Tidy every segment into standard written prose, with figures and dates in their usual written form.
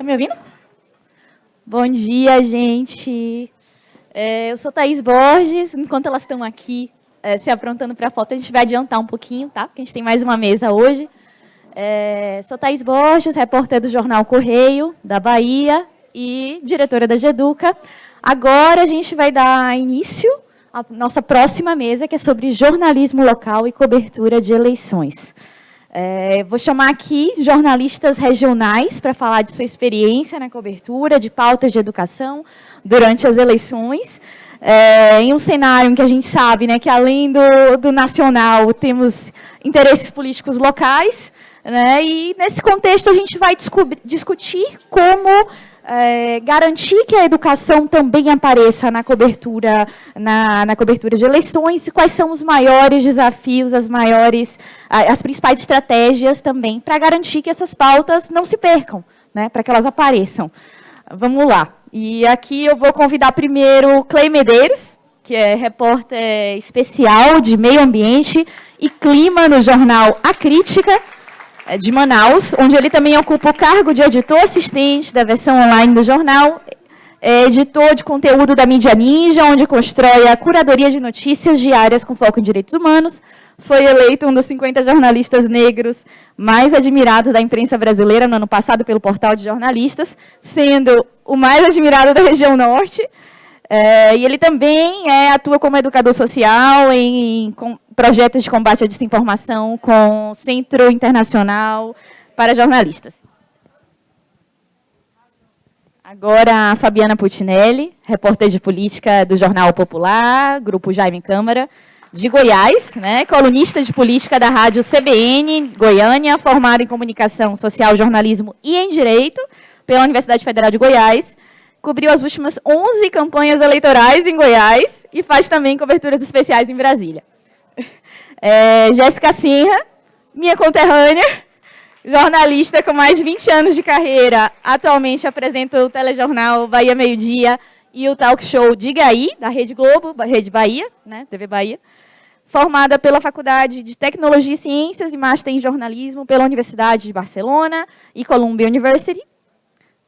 Tá me ouvindo? Bom dia, gente. Eu sou Thaís Borges. Enquanto elas estão aqui se aprontando para a foto, a gente vai adiantar um pouquinho, tá? Porque a gente tem mais uma mesa hoje. Sou Thaís Borges, repórter do jornal Correio, da Bahia, e diretora da GEDUCA. Agora a gente vai dar início à nossa próxima mesa, que é sobre jornalismo local e cobertura de eleições. Vou chamar aqui jornalistas regionais para falar de sua experiência na cobertura de pautas de educação durante as eleições, em um cenário em que a gente sabe, né, que além do nacional temos interesses políticos locais, né, e nesse contexto a gente vai discutir como garantir que a educação também apareça na cobertura, na cobertura de eleições, e quais são os maiores desafios, as principais estratégias também, para garantir que essas pautas não se percam, né, para que elas apareçam. Vamos lá. E aqui eu vou convidar primeiro Clay Medeiros, que é repórter especial de meio ambiente e clima no jornal A Crítica, de Manaus, onde ele também ocupa o cargo de editor assistente da versão online do jornal, editor de conteúdo da Mídia Ninja, onde constrói a curadoria de notícias diárias com foco em direitos humanos. Foi eleito um dos 50 jornalistas negros mais admirados da imprensa brasileira no ano passado pelo Portal de Jornalistas, sendo o mais admirado da região norte. E ele também atua como educador social em projetos de combate à desinformação com o Centro Internacional para Jornalistas. Agora, a Fabiana Putinelli, repórter de política do Jornal Popular, Grupo Jaime Câmara, de Goiás, né, colunista de política da rádio CBN, Goiânia, formada em comunicação social, jornalismo e em direito pela Universidade Federal de Goiás. Cobriu as últimas 11 campanhas eleitorais em Goiás e faz também coberturas especiais em Brasília. Jéssica Sinha, minha conterrânea, jornalista com mais de 20 anos de carreira, atualmente apresenta o telejornal Bahia Meio Dia e o talk show Diga Aí, da Rede Globo, Rede Bahia, né, TV Bahia. Formada pela Faculdade de Tecnologia e Ciências e Master em Jornalismo pela Universidade de Barcelona e Columbia University.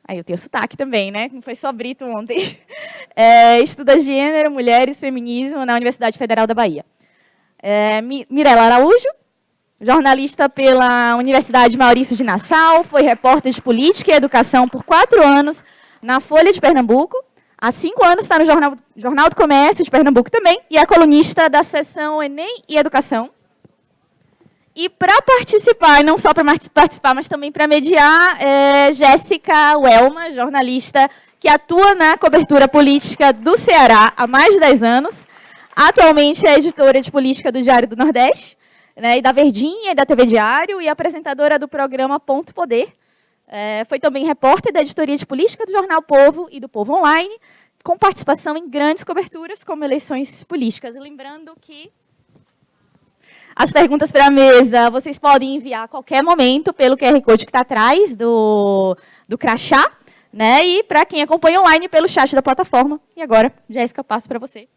Aí eu tenho sotaque também, né? Não foi só Brito ontem. Estuda gênero, mulheres, feminismo na Universidade Federal da Bahia. Mirela Araújo, jornalista pela Universidade Maurício de Nassau, foi repórter de política e educação por 4 anos na Folha de Pernambuco. Há 5 anos está no Jornal do Comércio de Pernambuco também, e é colunista da seção Enem e Educação. E para participar, não só para participar, mas também para mediar, Jéssica Welma, jornalista que atua na cobertura política do Ceará há mais de 10 anos. Atualmente é editora de política do Diário do Nordeste, né, e da Verdinha e da TV Diário, e apresentadora do programa Ponto Poder. Foi também repórter da editoria de política do Jornal Povo e do Povo Online, com participação em grandes coberturas, como eleições políticas. E lembrando que as perguntas para a mesa vocês podem enviar a qualquer momento pelo QR Code que está atrás do crachá, né? E para quem acompanha online pelo chat da plataforma. E agora, Jéssica, passo para você.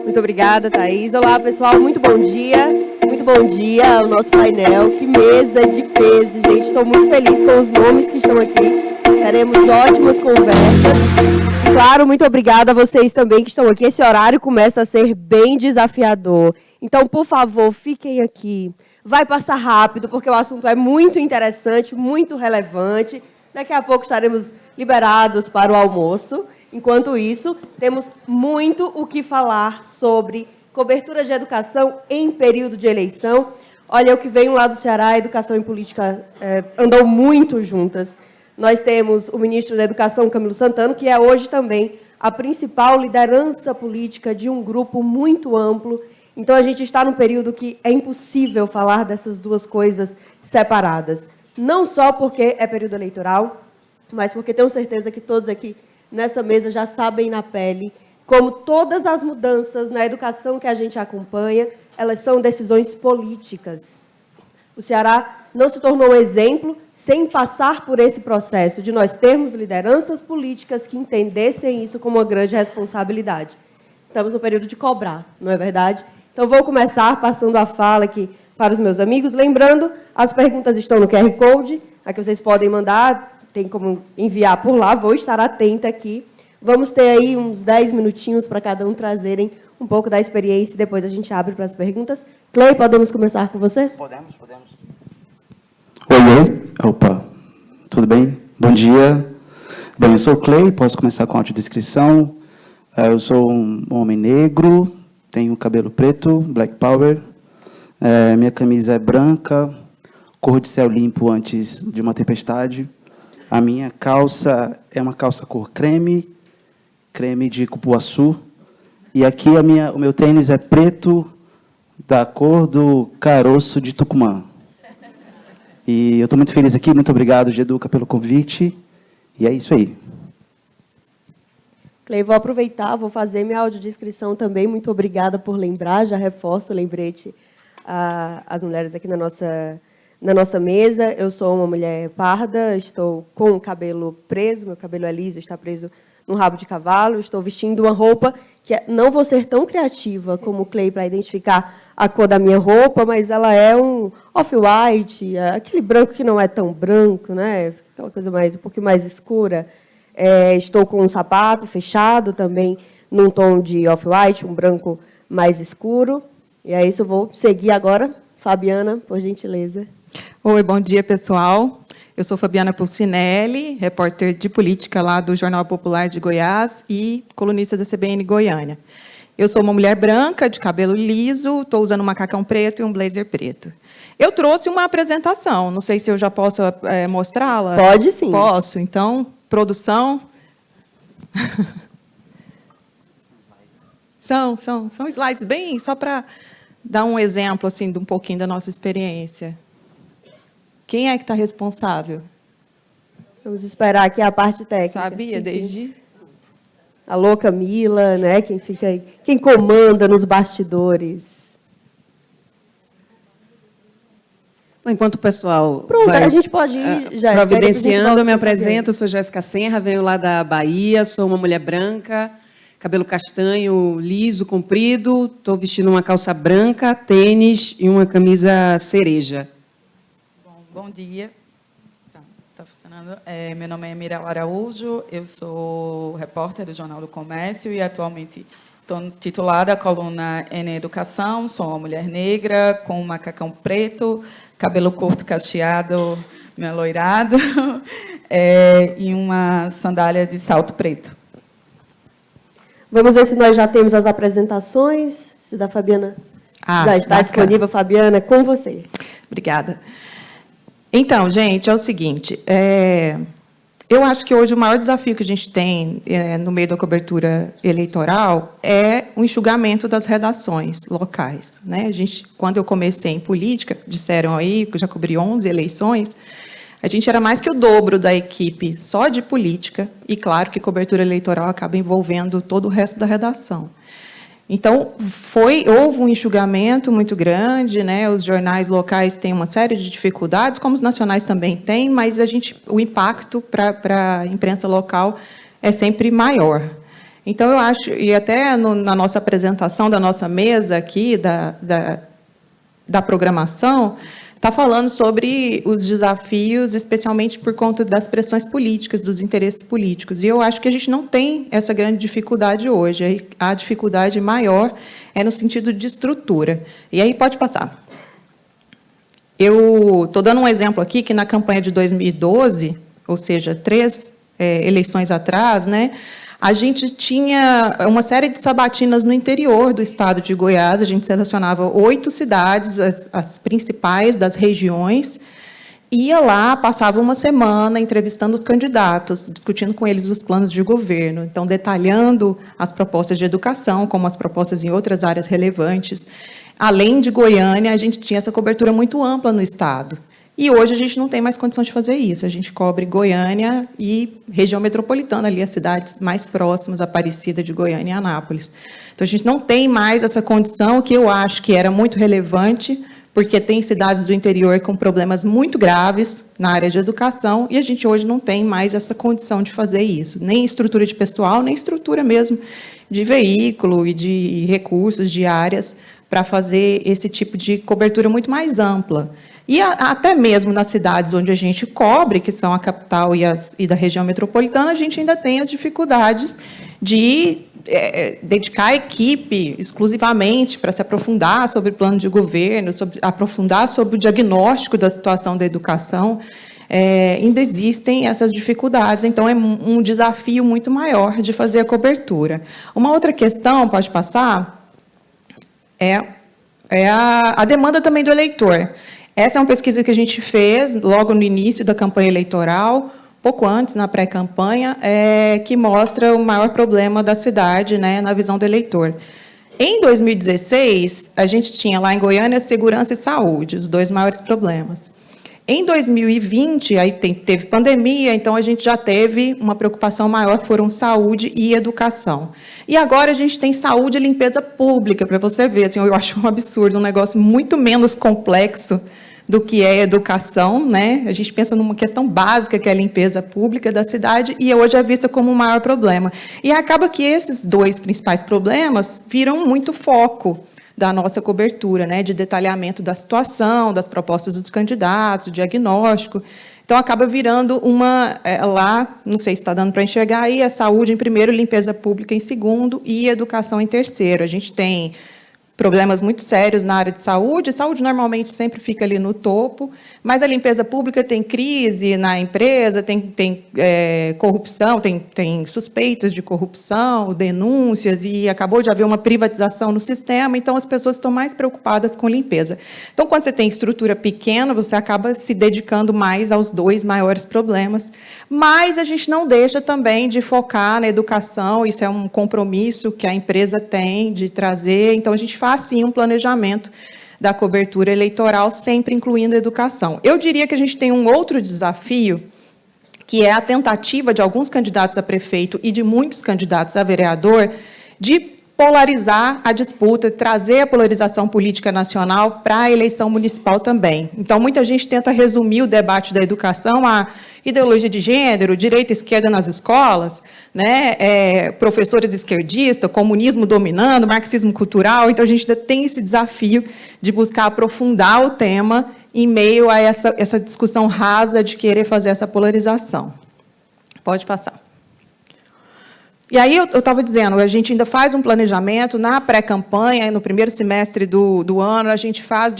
Muito obrigada, Thaís. Olá, pessoal. Muito bom dia. Muito bom dia ao nosso painel. Que mesa de peso, gente. Estou muito feliz com os nomes que estão aqui. Teremos ótimas conversas. E, claro, muito obrigada a vocês também que estão aqui. Esse horário começa a ser bem desafiador. Então, por favor, fiquem aqui. Vai passar rápido, porque o assunto é muito interessante, muito relevante. Daqui a pouco estaremos liberados para o almoço. Enquanto isso, temos muito o que falar sobre cobertura de educação em período de eleição. Olha, o que vem lá do Ceará, a educação e política andam muito juntas. Nós temos o ministro da Educação, Camilo Santana, que é hoje também a principal liderança política de um grupo muito amplo. Então, a gente está num período que é impossível falar dessas duas coisas separadas. Não só porque é período eleitoral, mas porque tenho certeza que todos aqui nessa mesa já sabem na pele como todas as mudanças na educação que a gente acompanha, elas são decisões políticas. O Ceará não se tornou um exemplo sem passar por esse processo de nós termos lideranças políticas que entendessem isso como uma grande responsabilidade. Estamos no período de cobrar, não é verdade? Então, vou começar passando a fala aqui para os meus amigos. Lembrando, as perguntas estão no QR Code, aqui vocês podem mandar tem como enviar por lá, vou estar atenta aqui. Vamos ter aí uns 10 minutinhos para cada um trazerem um pouco da experiência e depois a gente abre para as perguntas. Clay, podemos começar com você? Podemos. Oi. Opa, tudo bem? Bom dia. Bem, eu sou o Clay, posso começar com a audiodescrição. Eu sou um homem negro, tenho cabelo preto, black power. Minha camisa é branca, cor de céu limpo antes de uma tempestade. A minha calça é uma calça cor creme de cupuaçu. E aqui o meu tênis é preto, da cor do caroço de Tucumã. E eu estou muito feliz aqui, muito obrigado, Geduca, pelo convite. E é isso aí. Clay, vou aproveitar, vou fazer minha audiodescrição também. Muito obrigada por lembrar, já reforço o lembrete às mulheres aqui na nossa mesa. Eu sou uma mulher parda, estou com o cabelo preso, meu cabelo é liso, está preso no rabo de cavalo, estou vestindo uma roupa que não vou ser tão criativa como o Clay para identificar a cor da minha roupa, mas ela é um off-white, aquele branco que não é tão branco, né? Aquela coisa um pouquinho mais escura. Estou com um sapato fechado também, num tom de off-white, um branco mais escuro. E é isso, eu vou seguir agora. Fabiana, por gentileza. Oi, bom dia, pessoal. Eu sou Fabiana Pulcinelli, repórter de política lá do Jornal Popular de Goiás e colunista da CBN Goiânia. Eu sou uma mulher branca, de cabelo liso, estou usando um macacão preto e um blazer preto. Eu trouxe uma apresentação, não sei se eu já posso mostrá-la. Pode sim. Posso, então, produção. São slides bem, só para dar um exemplo assim, de um pouquinho da nossa experiência. Quem é que está responsável? Vamos esperar aqui a parte técnica. Sabia, desde... Alô, Camila, né? Quem comanda nos bastidores. Bom, enquanto o pessoal Pronto, a gente pode ir já providenciando, eu me apresento, eu sou Jéssica Senra, venho lá da Bahia, sou uma mulher branca, cabelo castanho, liso, comprido, estou vestindo uma calça branca, tênis e uma camisa cereja. Bom dia. Está funcionando. Meu nome é Mirella Araújo, eu sou repórter do Jornal do Comércio e atualmente estou titulada à coluna Em Educação. Sou uma mulher negra com um macacão preto, cabelo curto cacheado, meio aloirado, e uma sandália de salto preto. Vamos ver se nós já temos as apresentações. Se da Fabiana já está disponível. Fabiana, com você. Obrigada. Então, gente, é o seguinte, eu acho que hoje o maior desafio que a gente tem no meio da cobertura eleitoral é o enxugamento das redações locais, né? Quando eu comecei em política, disseram aí que eu já cobri 11 eleições, a gente era mais que o dobro da equipe só de política, e claro que cobertura eleitoral acaba envolvendo todo o resto da redação. Então, houve um enxugamento muito grande, né? Os jornais locais têm uma série de dificuldades, como os nacionais também têm, mas o impacto para a imprensa local é sempre maior. Então, eu acho, e até na nossa apresentação da nossa mesa aqui, da programação, está falando sobre os desafios, especialmente por conta das pressões políticas, dos interesses políticos. E eu acho que a gente não tem essa grande dificuldade hoje. A dificuldade maior é no sentido de estrutura. E aí pode passar. Eu estou dando um exemplo aqui, que na campanha de 2012, ou seja, 3 eleições atrás, né, a gente tinha uma série de sabatinas no interior do estado de Goiás. A gente selecionava 8 cidades, as principais das regiões, ia lá, passava uma semana entrevistando os candidatos, discutindo com eles os planos de governo, então detalhando as propostas de educação, como as propostas em outras áreas relevantes. Além de Goiânia, a gente tinha essa cobertura muito ampla no estado. E hoje a gente não tem mais condição de fazer isso. A gente cobre Goiânia e região metropolitana, ali as cidades mais próximas, Aparecida de Goiânia e Anápolis. Então, a gente não tem mais essa condição, que eu acho que era muito relevante, porque tem cidades do interior com problemas muito graves na área de educação, e a gente hoje não tem mais essa condição de fazer isso. Nem estrutura de pessoal, nem estrutura mesmo de veículo e de recursos, de áreas, para fazer esse tipo de cobertura muito mais ampla. E até mesmo nas cidades onde a gente cobre, que são a capital e da região metropolitana, a gente ainda tem as dificuldades de dedicar a equipe exclusivamente para se aprofundar sobre o plano de governo, aprofundar sobre o diagnóstico da situação da educação. Ainda existem essas dificuldades, então é um desafio muito maior de fazer a cobertura. Uma outra questão, pode passar, é a demanda também do eleitor. Essa é uma pesquisa que a gente fez logo no início da campanha eleitoral, pouco antes, na pré-campanha, que mostra o maior problema da cidade, né, na visão do eleitor. Em 2016, a gente tinha lá em Goiânia segurança e saúde, os dois maiores problemas. Em 2020, aí teve pandemia, então a gente já teve uma preocupação maior, foram saúde e educação. E agora a gente tem saúde e limpeza pública, para você ver, assim, eu acho um absurdo, um negócio muito menos complexo do que é educação, né? A gente pensa numa questão básica, que é a limpeza pública da cidade, e hoje é vista como o maior problema. E acaba que esses dois principais problemas viram muito foco da nossa cobertura, né, de detalhamento da situação, das propostas dos candidatos, o diagnóstico. Então, acaba virando lá, não sei se está dando para enxergar aí, a saúde em primeiro, limpeza pública em segundo e educação em terceiro. A gente tem problemas muito sérios na área de saúde. A saúde normalmente sempre fica ali no topo, mas a limpeza pública tem crise na empresa, tem corrupção, tem suspeitas de corrupção, denúncias, e acabou de haver uma privatização no sistema, então as pessoas estão mais preocupadas com limpeza. Então, quando você tem estrutura pequena, você acaba se dedicando mais aos dois maiores problemas, mas a gente não deixa também de focar na educação, isso é um compromisso que a empresa tem de trazer, então a gente faz, sim, um planejamento da cobertura eleitoral, sempre incluindo a educação. Eu diria que a gente tem um outro desafio, que é a tentativa de alguns candidatos a prefeito e de muitos candidatos a vereador de polarizar a disputa, trazer a polarização política nacional para a eleição municipal também. Então, muita gente tenta resumir o debate da educação a ideologia de gênero, direita e esquerda nas escolas, né, professores esquerdistas, comunismo dominando, marxismo cultural. Então, a gente ainda tem esse desafio de buscar aprofundar o tema em meio a essa discussão rasa de querer fazer essa polarização. Pode passar. E aí, eu estava dizendo, a gente ainda faz um planejamento na pré-campanha, no primeiro semestre do ano, a gente faz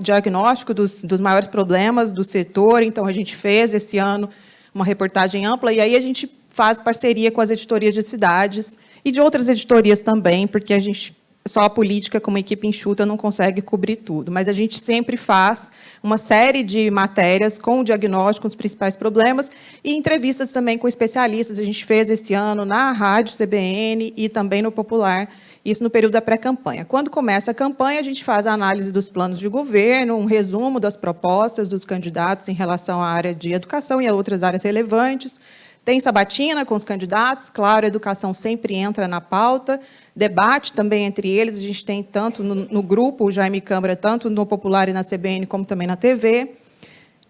diagnóstico dos maiores problemas do setor, então a gente fez esse ano uma reportagem ampla, e aí a gente faz parceria com as editorias de cidades e de outras editorias também, porque a gente, só a política, como equipe enxuta, não consegue cobrir tudo, mas a gente sempre faz uma série de matérias com o diagnóstico dos principais problemas e entrevistas também com especialistas. A gente fez esse ano na Rádio CBN e também no Popular, isso no período da pré-campanha. Quando começa a campanha, a gente faz a análise dos planos de governo, um resumo das propostas dos candidatos em relação à área de educação e a outras áreas relevantes. Tem sabatina com os candidatos, claro, a educação sempre entra na pauta, debate também entre eles, a gente tem tanto no grupo, o Jaime Câmara, tanto no Popular e na CBN, como também na TV,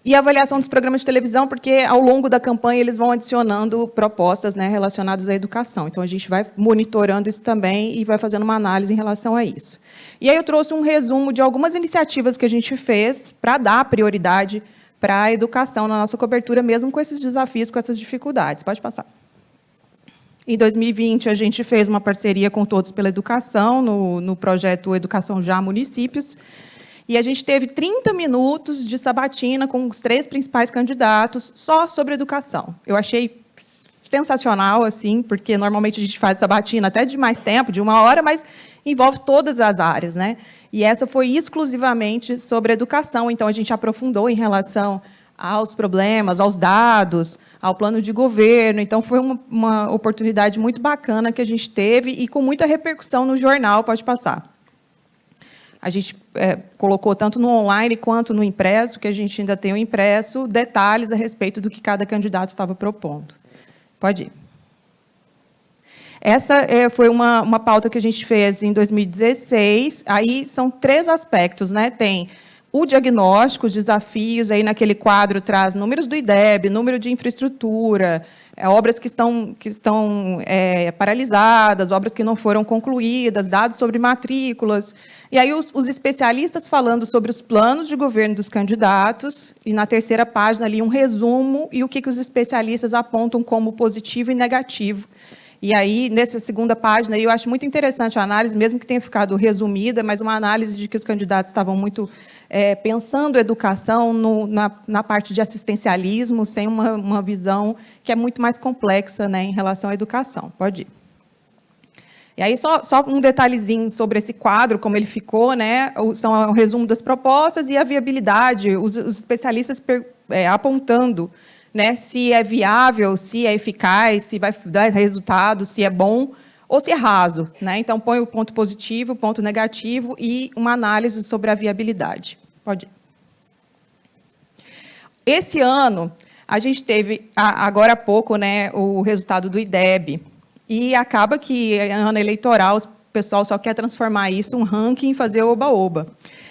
e a avaliação dos programas de televisão, porque ao longo da campanha eles vão adicionando propostas, né, relacionadas à educação, então a gente vai monitorando isso também e vai fazendo uma análise em relação a isso. E aí eu trouxe um resumo de algumas iniciativas que a gente fez para dar prioridade para a educação na nossa cobertura, mesmo com esses desafios, com essas dificuldades. Pode passar. Em 2020, a gente fez uma parceria com Todos pela Educação, no projeto Educação Já Municípios, e a gente teve 30 minutos de sabatina com os 3 principais candidatos, só sobre educação. Eu achei sensacional, assim, porque normalmente a gente faz sabatina até de mais tempo, de 1 hora, mas envolve todas as áreas, né? E essa foi exclusivamente sobre educação, então a gente aprofundou em relação aos problemas, aos dados, ao plano de governo, então foi uma oportunidade muito bacana que a gente teve e com muita repercussão no jornal, pode passar. A gente colocou tanto no online quanto no impresso, que a gente ainda tem o impresso, detalhes a respeito do que cada candidato estava propondo. Pode ir. Essa foi uma pauta que a gente fez em 2016. Aí são 3 aspectos, né? Tem o diagnóstico, os desafios, aí naquele quadro traz números do IDEB, número de infraestrutura, obras que estão paralisadas, obras que não foram concluídas, dados sobre matrículas. E aí os especialistas falando sobre os planos de governo dos candidatos, e na terceira página ali um resumo e o que os especialistas apontam como positivo e negativo. E aí, nessa segunda página, eu acho muito interessante a análise, mesmo que tenha ficado resumida, mas uma análise de que os candidatos estavam muito pensando educação na parte de assistencialismo, sem uma visão que é muito mais complexa, né, em relação à educação. Pode ir. E aí, só um detalhezinho sobre esse quadro, como ele ficou, né, são o resumo das propostas e a viabilidade, os especialistas apontando, né, se é viável, se é eficaz, se vai dar resultado, se é bom ou se é raso, né? Então, põe o ponto positivo, o ponto negativo e uma análise sobre a viabilidade. Pode ir. Esse ano, a gente teve, agora há pouco, né, o resultado do IDEB, e acaba que, em ano eleitoral, o pessoal só quer transformar isso em um ranking e fazer oba-oba.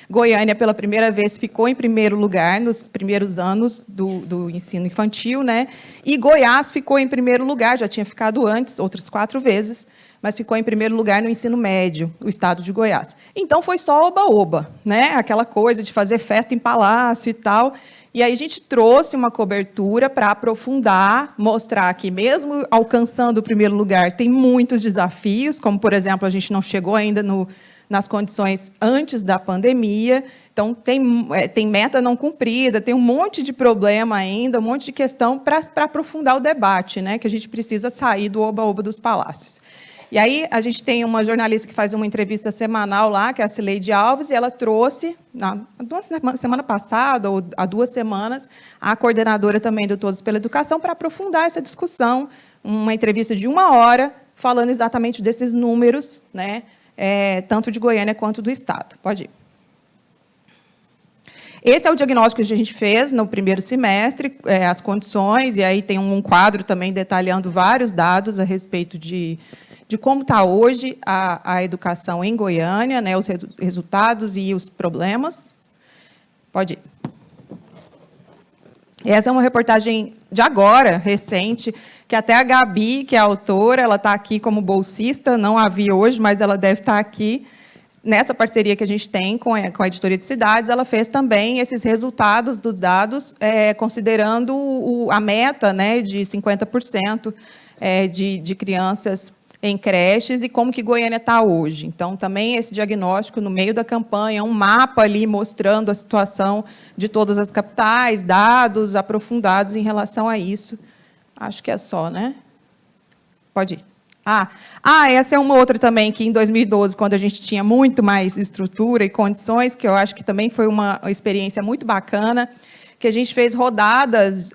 Goiânia, pela primeira vez, ficou em primeiro lugar nos primeiros anos do ensino infantil, né? E Goiás ficou em primeiro lugar, já tinha ficado antes, outras 4 vezes, mas ficou em primeiro lugar no ensino médio, o estado de Goiás. Então, foi só oba-oba, né? Aquela coisa de fazer festa em palácio e tal. E aí a gente trouxe uma cobertura para aprofundar, mostrar que, mesmo alcançando o primeiro lugar, tem muitos desafios, como, por exemplo, a gente não chegou ainda nas condições antes da pandemia, então tem meta não cumprida, tem um monte de problema ainda, um monte de questão para aprofundar o debate, né, que a gente precisa sair do oba-oba dos palácios. E aí a gente tem uma jornalista que faz uma entrevista semanal lá, que é a Cileide Alves, e ela trouxe, semana passada, ou há 2 semanas, a coordenadora também do Todos pela Educação, para aprofundar essa discussão, uma entrevista de 1 hora, falando exatamente desses números, né, tanto de Goiânia quanto do Estado. Pode ir. Esse é o diagnóstico que a gente fez no primeiro semestre, as condições, e aí tem um quadro também detalhando vários dados a respeito de como está hoje a educação em Goiânia, né, os resultados e os problemas. Pode ir. Essa é uma reportagem de agora, recente, que até a Gabi, que é a autora, ela está aqui como bolsista, não a vi hoje, mas ela deve estar aqui. Nessa parceria que a gente tem com a Editoria de Cidades, ela fez também esses resultados dos dados, considerando a meta, né, de 50% de crianças em creches e como que Goiânia está hoje. Então, também esse diagnóstico no meio da campanha, um mapa ali mostrando a situação de todas as capitais, dados aprofundados em relação a isso. Acho que é só, né? Pode ir. Essa é uma outra também, que em 2012, quando a gente tinha muito mais estrutura e condições, que eu acho que também foi uma experiência muito bacana, que a gente fez rodadas,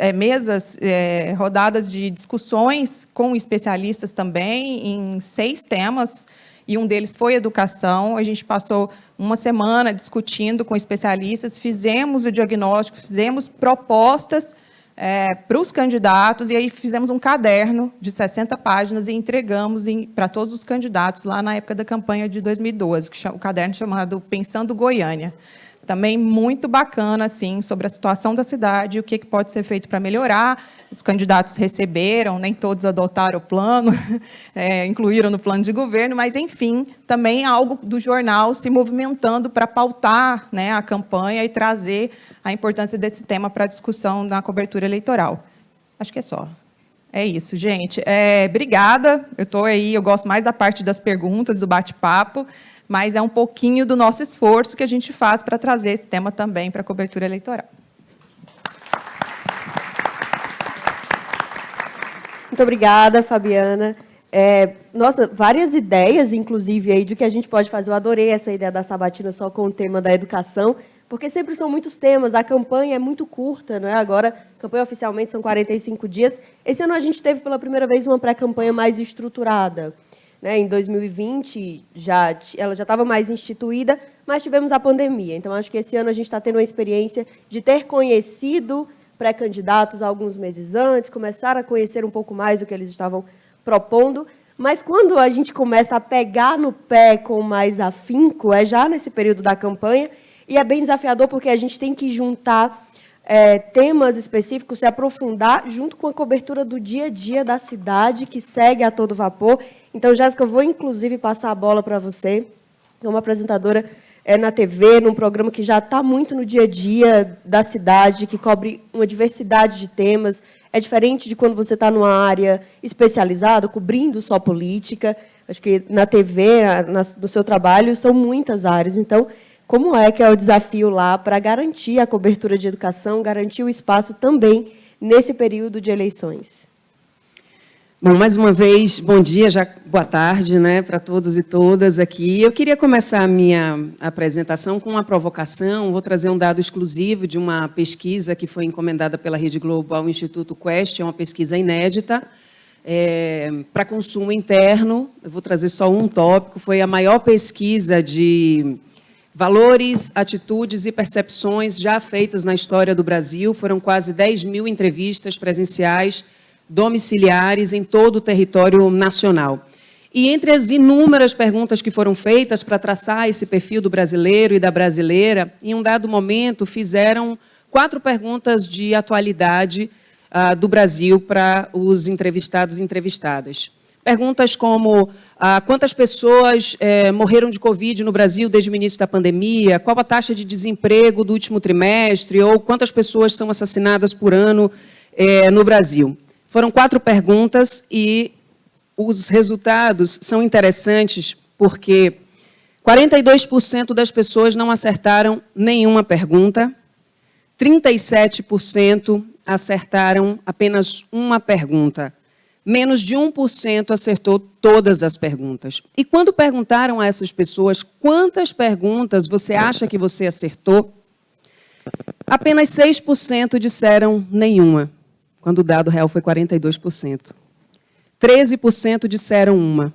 rodadas de discussões com especialistas também, em 6 temas, e um deles foi educação. A gente passou uma semana discutindo com especialistas, fizemos o diagnóstico, fizemos propostas para os candidatos, e aí fizemos um caderno de 60 páginas e entregamos para todos os candidatos lá na época da campanha de 2012, o caderno chamado Pensando Goiânia. Também muito bacana, assim, sobre a situação da cidade e o que pode ser feito para melhorar. Os candidatos receberam, nem todos adotaram o plano, incluíram no plano de governo, mas, enfim, também algo do jornal se movimentando para pautar, né, a campanha e trazer a importância desse tema para a discussão na cobertura eleitoral. Acho que é só. É isso, gente. Obrigada. Eu estou aí, eu gosto mais da parte das perguntas, do bate-papo, mas é um pouquinho do nosso esforço que a gente faz para trazer esse tema também para a cobertura eleitoral. Muito obrigada, Fabiana. Nossa, várias ideias, inclusive, aí, de que a gente pode fazer. Eu adorei essa ideia da sabatina só com o tema da educação, porque sempre são muitos temas. A campanha é muito curta, né? Agora, a campanha oficialmente são 45 dias. Esse ano a gente teve, pela primeira vez, uma pré-campanha mais estruturada. Em 2020, ela já estava mais instituída, mas tivemos a pandemia. Então, acho que esse ano a gente está tendo uma experiência de ter conhecido pré-candidatos alguns meses antes, começar a conhecer um pouco mais o que eles estavam propondo. Mas, quando a gente começa a pegar no pé com mais afinco, já nesse período da campanha, E é bem desafiador porque a gente tem que juntar temas específicos, se aprofundar, junto com a cobertura do dia a dia da cidade, que segue a todo vapor. Então, Jéssica, eu vou, inclusive, passar a bola para você, como apresentadora na TV, num programa que já está muito no dia a dia da cidade, que cobre uma diversidade de temas. É diferente de quando você está numa área especializada, cobrindo só política. Acho que na TV, no seu trabalho, são muitas áreas. Então, como é que é o desafio lá para garantir a cobertura de educação, garantir o espaço também nesse período de eleições? Bom, mais uma vez, bom dia, já boa tarde, né, para todos e todas aqui. Eu queria começar a minha apresentação com uma provocação. Vou trazer um dado exclusivo de uma pesquisa que foi encomendada pela Rede Globo ao Instituto Quest, é uma pesquisa inédita, para consumo interno. Eu vou trazer só um tópico, foi a maior pesquisa de valores, atitudes e percepções já feitas na história do Brasil. Foram quase 10 mil entrevistas presenciais, domiciliares em todo o território nacional. E entre as inúmeras perguntas que foram feitas para traçar esse perfil do brasileiro e da brasileira, em um dado momento fizeram 4 perguntas de atualidade do Brasil para os entrevistados e entrevistadas. Perguntas como quantas pessoas morreram de Covid no Brasil desde o início da pandemia, qual a taxa de desemprego do último trimestre, ou quantas pessoas são assassinadas por ano no Brasil. Foram 4 perguntas e os resultados são interessantes porque 42% das pessoas não acertaram nenhuma pergunta, 37% acertaram apenas uma pergunta, menos de 1% acertou todas as perguntas. E quando perguntaram a essas pessoas quantas perguntas você acha que você acertou, apenas 6% disseram nenhuma, quando o dado real foi 42%. 13% disseram uma.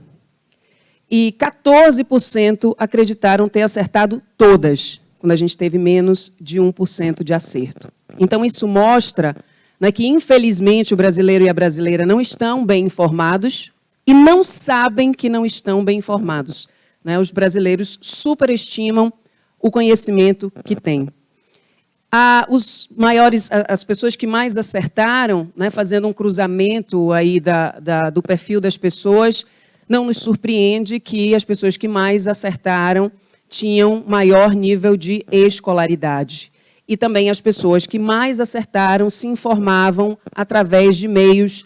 E 14% acreditaram ter acertado todas, quando a gente teve menos de 1% de acerto. Então, isso mostra, né, que, infelizmente, o brasileiro e a brasileira não estão bem informados e não sabem que não estão bem informados, né? Os brasileiros superestimam o conhecimento que têm. As pessoas que mais acertaram, né, fazendo um cruzamento aí do perfil das pessoas, não nos surpreende que as pessoas que mais acertaram tinham maior nível de escolaridade. E também as pessoas que mais acertaram se informavam através de meios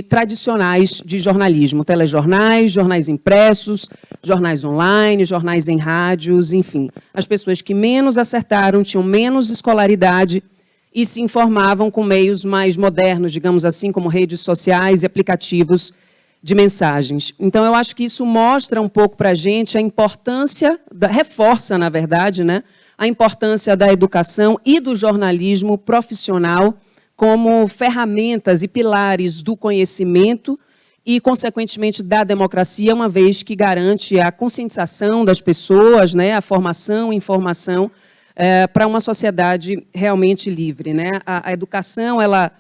tradicionais de jornalismo, telejornais, jornais impressos, jornais online, jornais em rádios, enfim. As pessoas que menos acertaram tinham menos escolaridade e se informavam com meios mais modernos, digamos assim, como redes sociais e aplicativos de mensagens. Então, eu acho que isso mostra um pouco para a gente a importância, reforça, na verdade, né, a importância da educação e do jornalismo profissional como ferramentas e pilares do conhecimento e, consequentemente, da democracia, uma vez que garante a conscientização das pessoas, né, a formação e informação para uma sociedade realmente livre, né? A educação, ela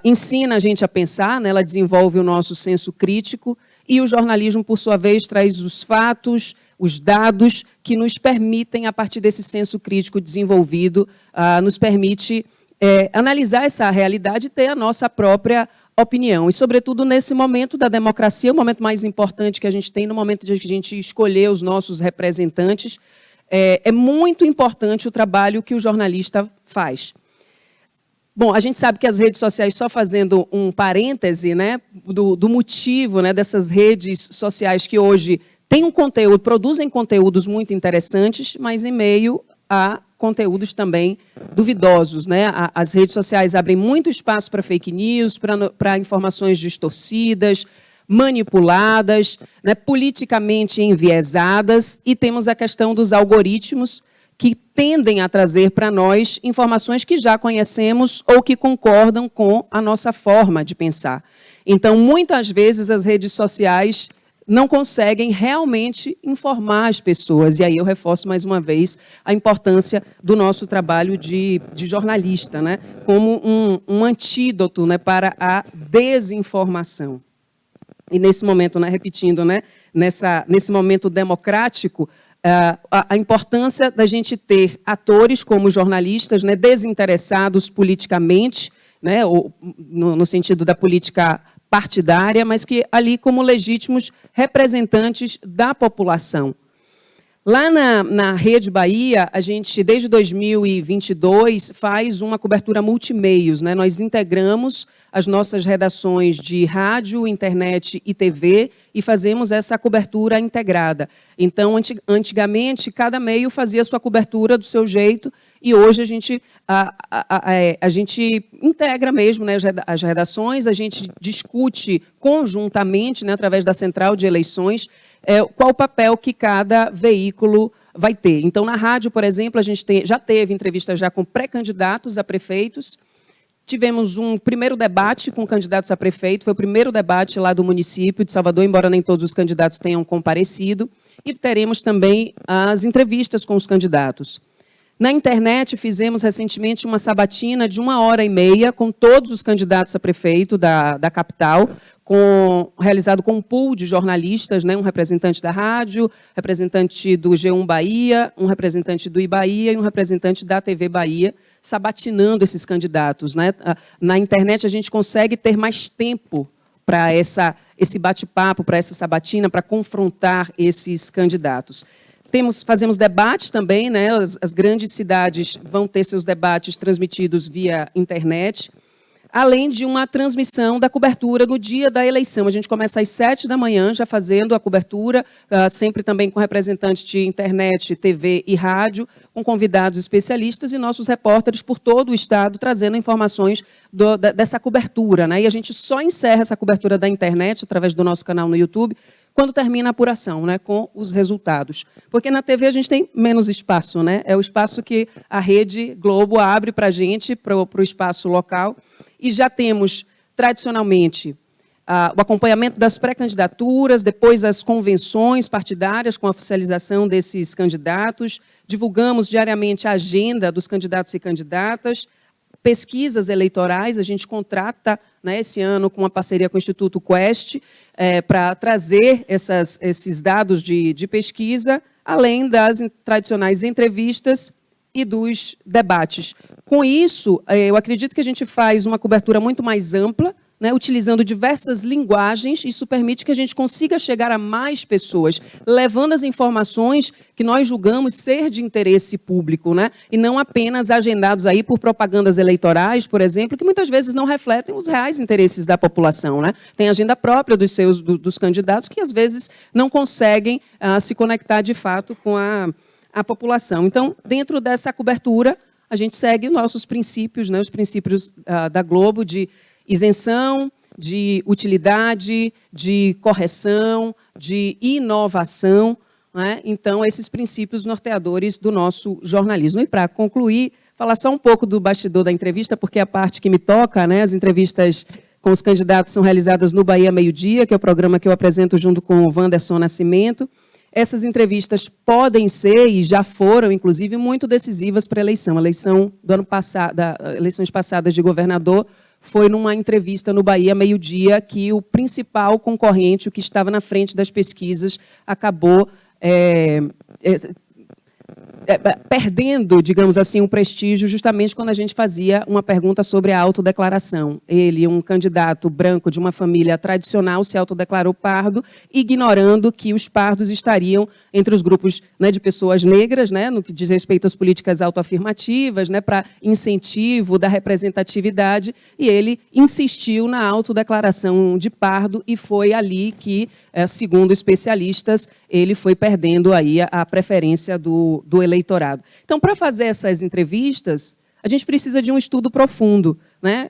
ensina a gente a pensar, né, ela desenvolve o nosso senso crítico e o jornalismo, por sua vez, traz os fatos, os dados que nos permitem, a partir desse senso crítico desenvolvido, nos permite analisar essa realidade e ter a nossa própria opinião. E, sobretudo, nesse momento da democracia, o momento mais importante que a gente tem, no momento de a gente escolher os nossos representantes, é muito importante o trabalho que o jornalista faz. Bom, a gente sabe que as redes sociais, só fazendo um parêntese, né, do motivo, né, dessas redes sociais que hoje têm um conteúdo, produzem conteúdos muito interessantes, mas em meio a conteúdos também duvidosos, né? As redes sociais abrem muito espaço para fake news, para informações distorcidas, manipuladas, né, politicamente enviesadas, e temos a questão dos algoritmos que tendem a trazer para nós informações que já conhecemos ou que concordam com a nossa forma de pensar. Então, muitas vezes, as redes sociais não conseguem realmente informar as pessoas. E aí eu reforço mais uma vez a importância do nosso trabalho de jornalista, né, como um antídoto, né, para a desinformação. E nesse momento, né, repetindo, né, nesse momento democrático, a importância da gente ter atores como jornalistas, né, desinteressados politicamente, né, ou, no sentido da política partidária, mas que ali como legítimos representantes da população. Lá na Rede Bahia, a gente, desde 2022, faz uma cobertura multimeios, né? Nós integramos as nossas redações de rádio, internet e TV e fazemos essa cobertura integrada. Então, antigamente, cada meio fazia a sua cobertura do seu jeito e hoje a gente integra mesmo, né, as redações, a gente discute conjuntamente, né, através da Central de Eleições, qual o papel que cada veículo vai ter. Então, na rádio, por exemplo, a gente já teve entrevistas já com pré-candidatos a prefeitos. Tivemos um primeiro debate com candidatos a prefeito, foi o primeiro debate lá do município de Salvador, embora nem todos os candidatos tenham comparecido. E teremos também as entrevistas com os candidatos. Na internet, fizemos recentemente uma sabatina de 1h30 com todos os candidatos a prefeito da capital, realizado com um pool de jornalistas, né, um representante da rádio, representante do G1 Bahia, um representante do iBahia e um representante da TV Bahia, sabatinando esses candidatos, né? Na internet, a gente consegue ter mais tempo para esse bate-papo, para essa sabatina, para confrontar esses candidatos. Fazemos debates também, né? As grandes cidades vão ter seus debates transmitidos via internet, além de uma transmissão da cobertura no dia da eleição. A gente começa às 7 da manhã, já fazendo a cobertura, sempre também com representantes de internet, TV e rádio, com convidados especialistas e nossos repórteres por todo o estado, trazendo informações dessa cobertura, né? E a gente só encerra essa cobertura da internet, através do nosso canal no YouTube, quando termina a apuração, né, com os resultados. Porque na TV a gente tem menos espaço, né? É o espaço que a Rede Globo abre para a gente, para o espaço local. E já temos, tradicionalmente, o acompanhamento das pré-candidaturas, depois as convenções partidárias com a oficialização desses candidatos. Divulgamos diariamente a agenda dos candidatos e candidatas. Pesquisas eleitorais, a gente contrata, né, esse ano com uma parceria com o Instituto Quest, para trazer esses dados de pesquisa, além das tradicionais entrevistas e dos debates. Com isso, eu acredito que a gente faz uma cobertura muito mais ampla, né, utilizando diversas linguagens. Isso permite que a gente consiga chegar a mais pessoas, levando as informações que nós julgamos ser de interesse público, né, e não apenas agendados aí por propagandas eleitorais, por exemplo, que muitas vezes não refletem os reais interesses da população, né? Tem agenda própria dos candidatos que, às vezes, não conseguem se conectar, de fato, com a população. Então, dentro dessa cobertura, a gente segue os nossos princípios, né, os princípios da Globo de isenção, de utilidade, de correção, de inovação, né? Então, esses princípios norteadores do nosso jornalismo. E, para concluir, falar só um pouco do bastidor da entrevista, porque é a parte que me toca, né? As entrevistas com os candidatos são realizadas no Bahia Meio-Dia, que é o programa que eu apresento junto com o Wanderson Nascimento. Essas entrevistas podem ser, e já foram, inclusive, muito decisivas para a eleição. A eleição do ano passado, eleições passadas de governador, foi numa entrevista no Bahia Meio-Dia que o principal concorrente, o que estava na frente das pesquisas, acabou perdendo, digamos assim, um prestígio justamente quando a gente fazia uma pergunta sobre a autodeclaração. Ele, um candidato branco de uma família tradicional, se autodeclarou pardo, ignorando que os pardos estariam entre os grupos, né, de pessoas negras, né, no que diz respeito às políticas autoafirmativas, né, para incentivo da representatividade, e ele insistiu na autodeclaração de pardo e foi ali que, segundo especialistas, ele foi perdendo aí a preferência do eleitorado. Então, para fazer essas entrevistas, a gente precisa de um estudo profundo, né?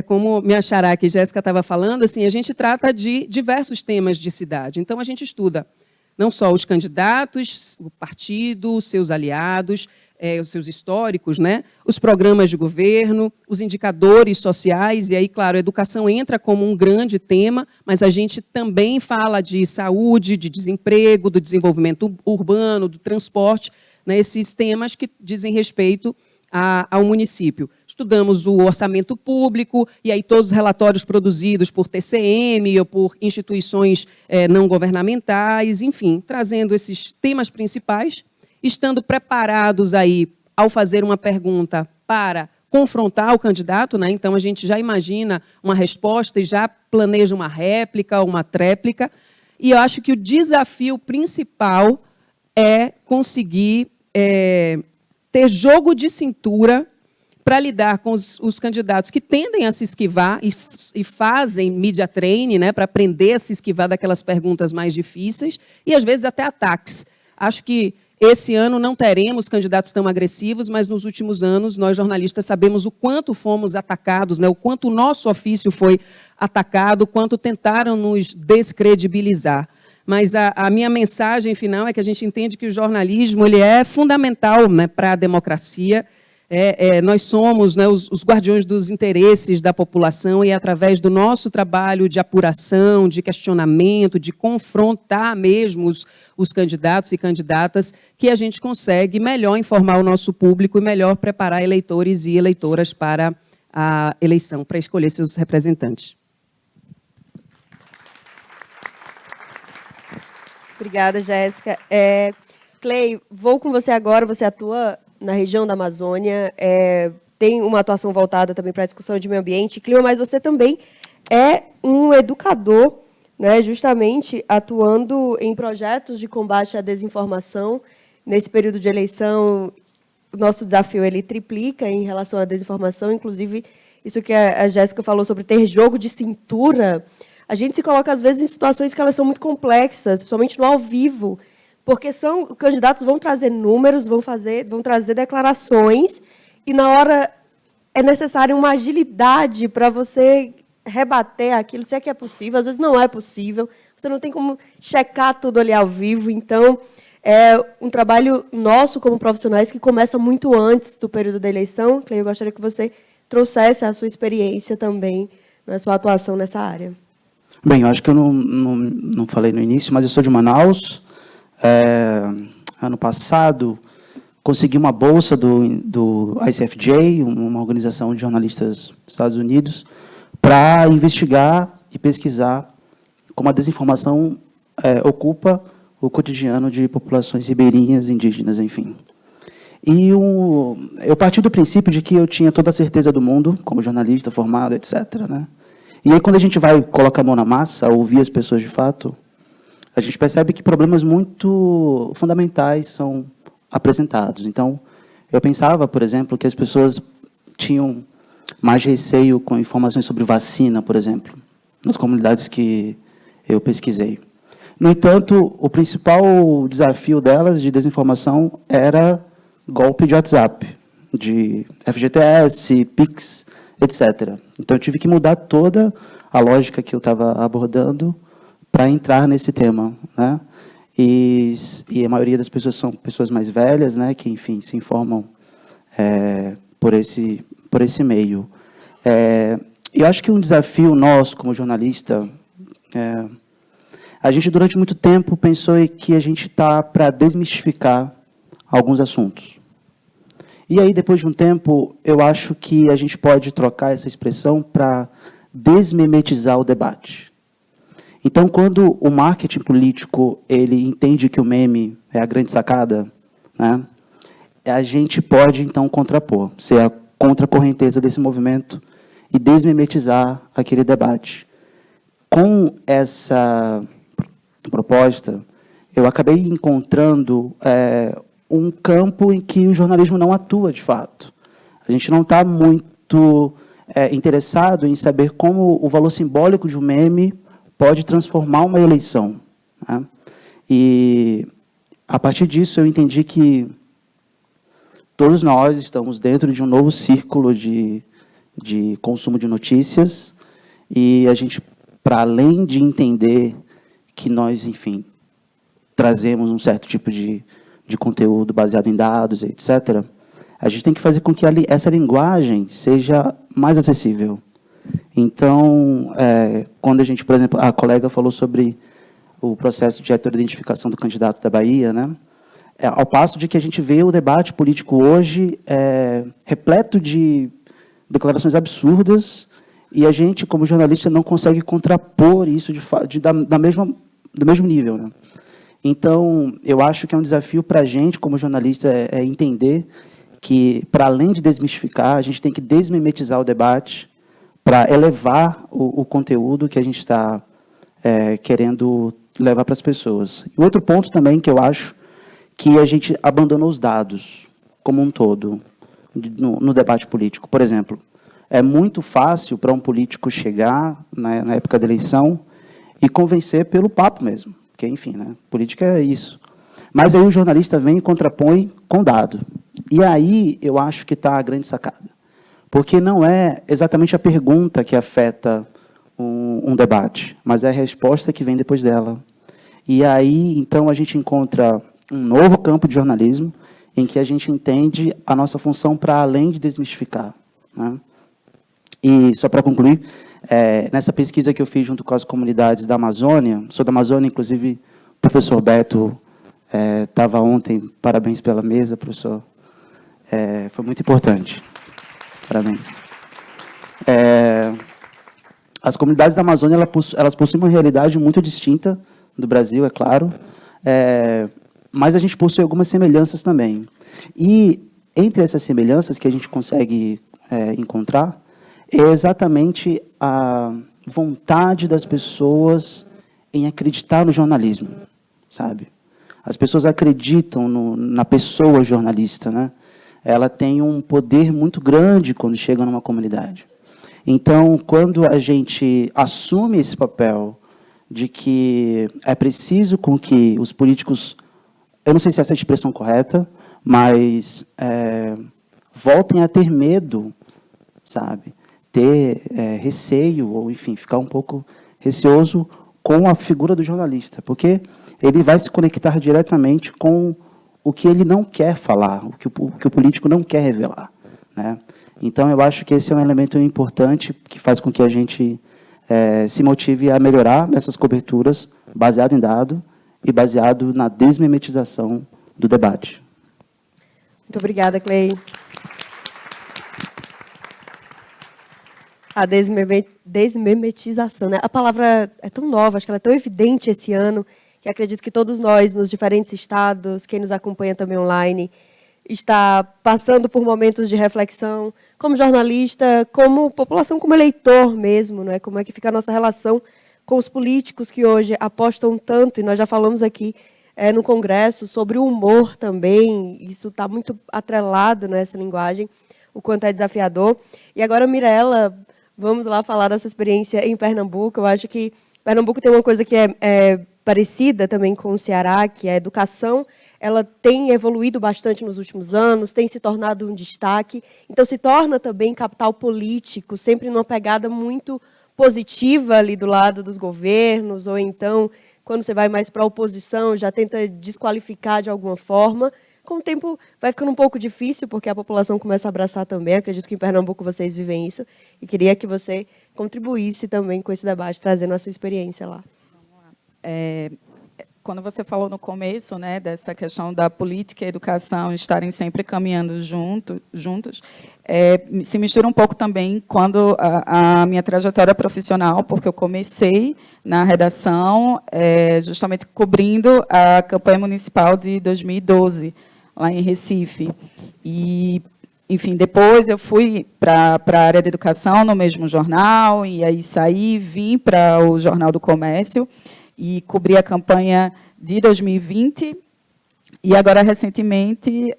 Como minha xará aqui, Jéssica, estava falando, assim, a gente trata de diversos temas de cidade. Então, a gente estuda não só os candidatos, o partido, os seus aliados, os seus históricos, né? Os programas de governo, os indicadores sociais, e aí, claro, a educação entra como um grande tema, mas a gente também fala de saúde, de desemprego, do desenvolvimento urbano, do transporte, né? Esses temas que dizem respeito ao município. Estudamos o orçamento público, e aí todos os relatórios produzidos por TCM ou por instituições não governamentais, enfim, trazendo esses temas principais, estando preparados aí, ao fazer uma pergunta, para confrontar o candidato, né? Então, a gente já imagina uma resposta e já planeja uma réplica ou uma tréplica, e eu acho que o desafio principal é conseguir ter jogo de cintura para lidar com os candidatos que tendem a se esquivar e fazem media training, né, para aprender a se esquivar daquelas perguntas mais difíceis e, às vezes, até ataques. Acho que esse ano não teremos candidatos tão agressivos, mas nos últimos anos nós, jornalistas, sabemos o quanto fomos atacados, né, o quanto o nosso ofício foi atacado, o quanto tentaram nos descredibilizar. Mas a minha mensagem final é que a gente entende que o jornalismo ele é fundamental, né, para a democracia. Nós somos, né, os guardiões dos interesses da população e, através do nosso trabalho de apuração, de questionamento, de confrontar mesmo os candidatos e candidatas, que a gente consegue melhor informar o nosso público e melhor preparar eleitores e eleitoras para a eleição, para escolher seus representantes. Obrigada, Jéssica. Clay, vou com você agora. Você atua na região da Amazônia, tem uma atuação voltada também para a discussão de meio ambiente e clima, mas você também é um educador, né, justamente atuando em projetos de combate à desinformação. Nesse período de eleição, o nosso desafio ele triplica em relação à desinformação, inclusive isso que a Jéssica falou sobre ter jogo de cintura. A gente se coloca, às vezes, em situações que elas são muito complexas, principalmente no ao vivo, porque os candidatos vão trazer números, vão trazer declarações, e, na hora, é necessário uma agilidade para você rebater aquilo, se é que é possível, às vezes não é possível, você não tem como checar tudo ali ao vivo. Então, é um trabalho nosso, como profissionais, que começa muito antes do período da eleição. Clay, eu gostaria que você trouxesse a sua experiência também, na sua atuação nessa área. Bem, eu acho que eu não falei no início, mas eu sou de Manaus. Ano passado, consegui uma bolsa do ICFJ, uma organização de jornalistas dos Estados Unidos, para investigar e pesquisar como a desinformação ocupa o cotidiano de populações ribeirinhas, indígenas, enfim. E eu parti do princípio de que eu tinha toda a certeza do mundo, como jornalista formado, etc., né? E aí, quando a gente vai colocar a mão na massa, ouvir as pessoas de fato, a gente percebe que problemas muito fundamentais são apresentados. Então, eu pensava, por exemplo, que as pessoas tinham mais receio com informações sobre vacina, por exemplo, nas comunidades que eu pesquisei. No entanto, o principal desafio delas de desinformação era golpe de WhatsApp, de FGTS, Pix, etc. Então, eu tive que mudar toda a lógica que eu estava abordando para entrar nesse tema, né? E a maioria das pessoas são pessoas mais velhas, né? Que, enfim, se informam por esse meio. Eu acho que um desafio nosso, como jornalista, a gente, durante muito tempo, pensou que a gente está para desmistificar alguns assuntos. E aí, depois de um tempo, eu acho que a gente pode trocar essa expressão para desmemetizar o debate. Então, quando o marketing político ele entende que o meme é a grande sacada, né, a gente pode, então, contrapor, ser a contracorrenteza desse movimento e desmemetizar aquele debate. Com essa proposta, eu acabei encontrando um campo em que o jornalismo não atua, de fato. A gente não está muito interessado em saber como o valor simbólico de um meme pode transformar uma eleição, né? E, a partir disso, eu entendi que todos nós estamos dentro de um novo círculo de consumo de notícias, e a gente, para além de entender que nós, enfim, trazemos um certo tipo de conteúdo baseado em dados, etc., a gente tem que fazer com que essa linguagem seja mais acessível. Então, quando a gente, por exemplo, a colega falou sobre o processo de heteroidentificação do candidato da Bahia, né? Ao passo de que a gente vê o debate político hoje repleto de declarações absurdas e a gente, como jornalista, não consegue contrapor isso do mesmo nível, né? Então, eu acho que é um desafio para a gente, como jornalista, entender que, para além de desmistificar, a gente tem que desmimetizar o debate para elevar o conteúdo que a gente está querendo levar para as pessoas. E outro ponto também que eu acho que a gente abandonou os dados como um todo no debate político. Por exemplo, é muito fácil para um político chegar na época da eleição e convencer pelo papo mesmo, porque, enfim, né, política é isso. Mas aí o jornalista vem e contrapõe com dado. E aí eu acho que está a grande sacada, porque não é exatamente a pergunta que afeta um debate, mas é a resposta que vem depois dela. E aí, então, a gente encontra um novo campo de jornalismo em que a gente entende a nossa função para além de desmistificar, né? E, só para concluir, nessa pesquisa que eu fiz junto com as comunidades da Amazônia, sou da Amazônia, inclusive o professor Beto estava ontem, parabéns pela mesa, professor, foi muito importante, parabéns. As comunidades da Amazônia, elas possuem uma realidade muito distinta do Brasil, é claro, mas a gente possui algumas semelhanças também. E, entre essas semelhanças que a gente consegue encontrar, é exatamente a vontade das pessoas em acreditar no jornalismo, sabe? As pessoas acreditam na pessoa jornalista, né? Ela tem um poder muito grande quando chega numa comunidade. Então, quando a gente assume esse papel de que é preciso com que os políticos, eu não sei se essa é a expressão correta, mas voltem a ter medo, sabe? Ter receio, ou, enfim, ficar um pouco receoso com a figura do jornalista, porque ele vai se conectar diretamente com o que ele não quer falar, o que o político não quer revelar, né? Então, eu acho que esse é um elemento importante que faz com que a gente se motive a melhorar essas coberturas baseado em dado e baseado na desmimetização do debate. Muito obrigada, Clay. A desmimetização, né? A palavra é tão nova, acho que ela é tão evidente esse ano, que acredito que todos nós, nos diferentes estados, quem nos acompanha também online, está passando por momentos de reflexão, como jornalista, como população, como eleitor mesmo, não é? Como é que fica a nossa relação com os políticos que hoje apostam tanto, e nós já falamos aqui no Congresso sobre o humor também, isso está muito atrelado nessa linguagem, o quanto é desafiador. E agora, Mirella, vamos lá falar da sua experiência em Pernambuco. Eu acho que Pernambuco tem uma coisa que é parecida também com o Ceará, que é a educação. Ela tem evoluído bastante nos últimos anos, tem se tornado um destaque, então se torna também capital político, sempre numa pegada muito positiva ali do lado dos governos, ou então, quando você vai mais para a oposição, já tenta desqualificar de alguma forma. Com o tempo vai ficando um pouco difícil, porque a população começa a abraçar também. Acredito que em Pernambuco vocês vivem isso, e queria que você contribuísse também com esse debate, trazendo a sua experiência lá. Quando você falou no começo, né, dessa questão da política e a educação estarem sempre caminhando juntos, se mistura um pouco também quando a minha trajetória profissional, porque eu comecei na redação justamente cobrindo a campanha municipal de 2012, lá em Recife. E, enfim, depois eu fui para a área de educação no mesmo jornal, e aí saí, vim para o Jornal do Comércio, e cobri a campanha de 2020, e agora, recentemente,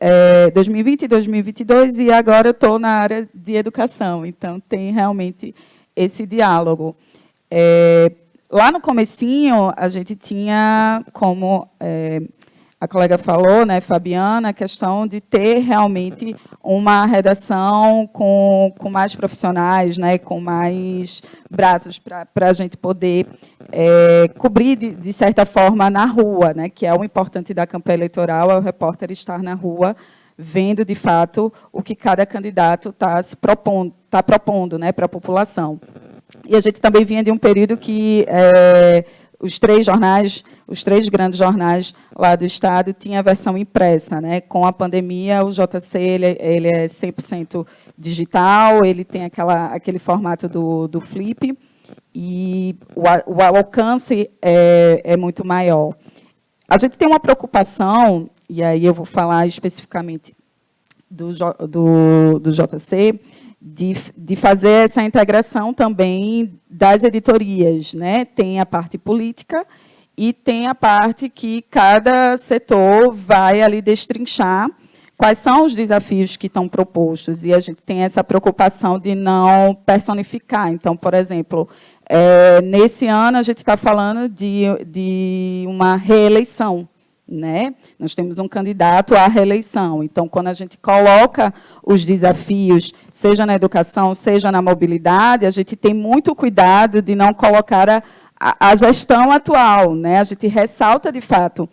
2020 e 2022, e agora eu estou na área de educação. Então, tem realmente esse diálogo. Lá no comecinho, a gente tinha, como a colega falou, né, Fabiana, a questão de ter realmente uma redação com mais profissionais, né, com mais braços para a gente poder cobrir, de certa forma, na rua, né, que é o importante da campanha eleitoral, é o repórter estar na rua, vendo, de fato, o que cada candidato está propondo, né, para a população. E a gente também vinha de um período que os três jornais os 3 grandes jornais lá do estado tinham a versão impressa, né? Com a pandemia, o JC ele é 100% digital, ele tem aquele formato do flip, e o alcance é muito maior. A gente tem uma preocupação, e aí eu vou falar especificamente do JC, de fazer essa integração também das editorias, né? Tem a parte política e tem a parte que cada setor vai ali destrinchar quais são os desafios que estão propostos, e a gente tem essa preocupação de não personificar. Então, por exemplo, nesse ano a gente está falando de uma reeleição, né? Nós temos um candidato à reeleição. Então, quando a gente coloca os desafios, seja na educação, seja na mobilidade, a gente tem muito cuidado de não colocar a gestão atual, né? A gente ressalta, de fato,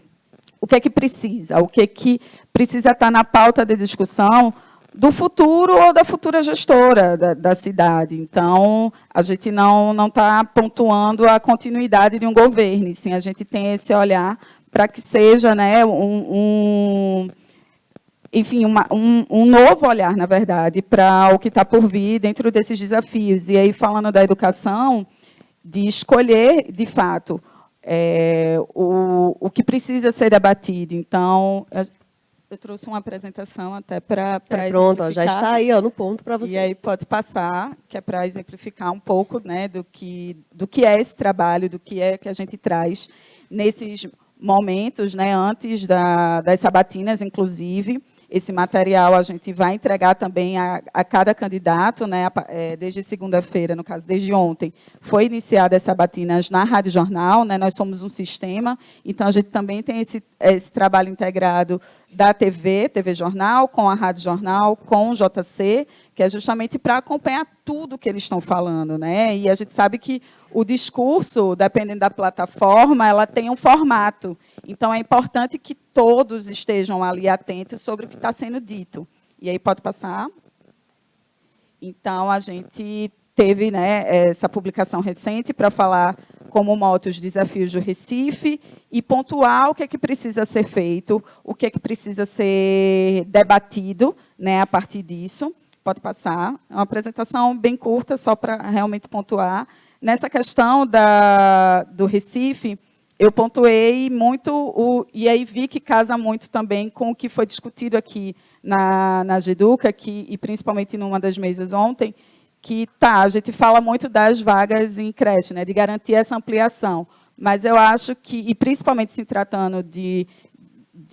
o que precisa, o que precisa estar na pauta de discussão do futuro ou da futura gestora da cidade. Então, a gente não está pontuando a continuidade de um governo, sim, a gente tem esse olhar para que seja, né, enfim, um novo olhar, na verdade, para o que está por vir dentro desses desafios. E aí, falando da educação, de escolher, de fato, o que precisa ser debatido. Então, eu trouxe uma apresentação até para pronto, ó, já está aí, ó, no ponto para você. E aí pode passar, que é para exemplificar um pouco, né, do que é esse trabalho, do que é que a gente traz nesses momentos, né, antes das sabatinas, inclusive. Esse material a gente vai entregar também a cada candidato, né, desde segunda-feira, no caso, desde ontem, foi iniciada as sabatinas na Rádio Jornal, né, nós somos um sistema, então a gente também tem esse trabalho integrado da TV Jornal, com a Rádio Jornal, com o JC, que é justamente para acompanhar tudo que eles estão falando, né? E a gente sabe que o discurso, dependendo da plataforma, ela tem um formato. Então, é importante que todos estejam ali atentos sobre o que está sendo dito. E aí, pode passar. Então, a gente teve, né, essa publicação recente para falar como mote os desafios do Recife e pontuar o que é que precisa ser feito, o que é que precisa ser debatido, né, a partir disso. Pode passar. É uma apresentação bem curta, só para realmente pontuar. Nessa questão do Recife, eu pontuei muito, e aí vi que casa muito também com o que foi discutido aqui na GEDUCA, e principalmente numa das mesas ontem, que a gente fala muito das vagas em creche, né, de garantir essa ampliação. Mas eu acho que, e principalmente se tratando de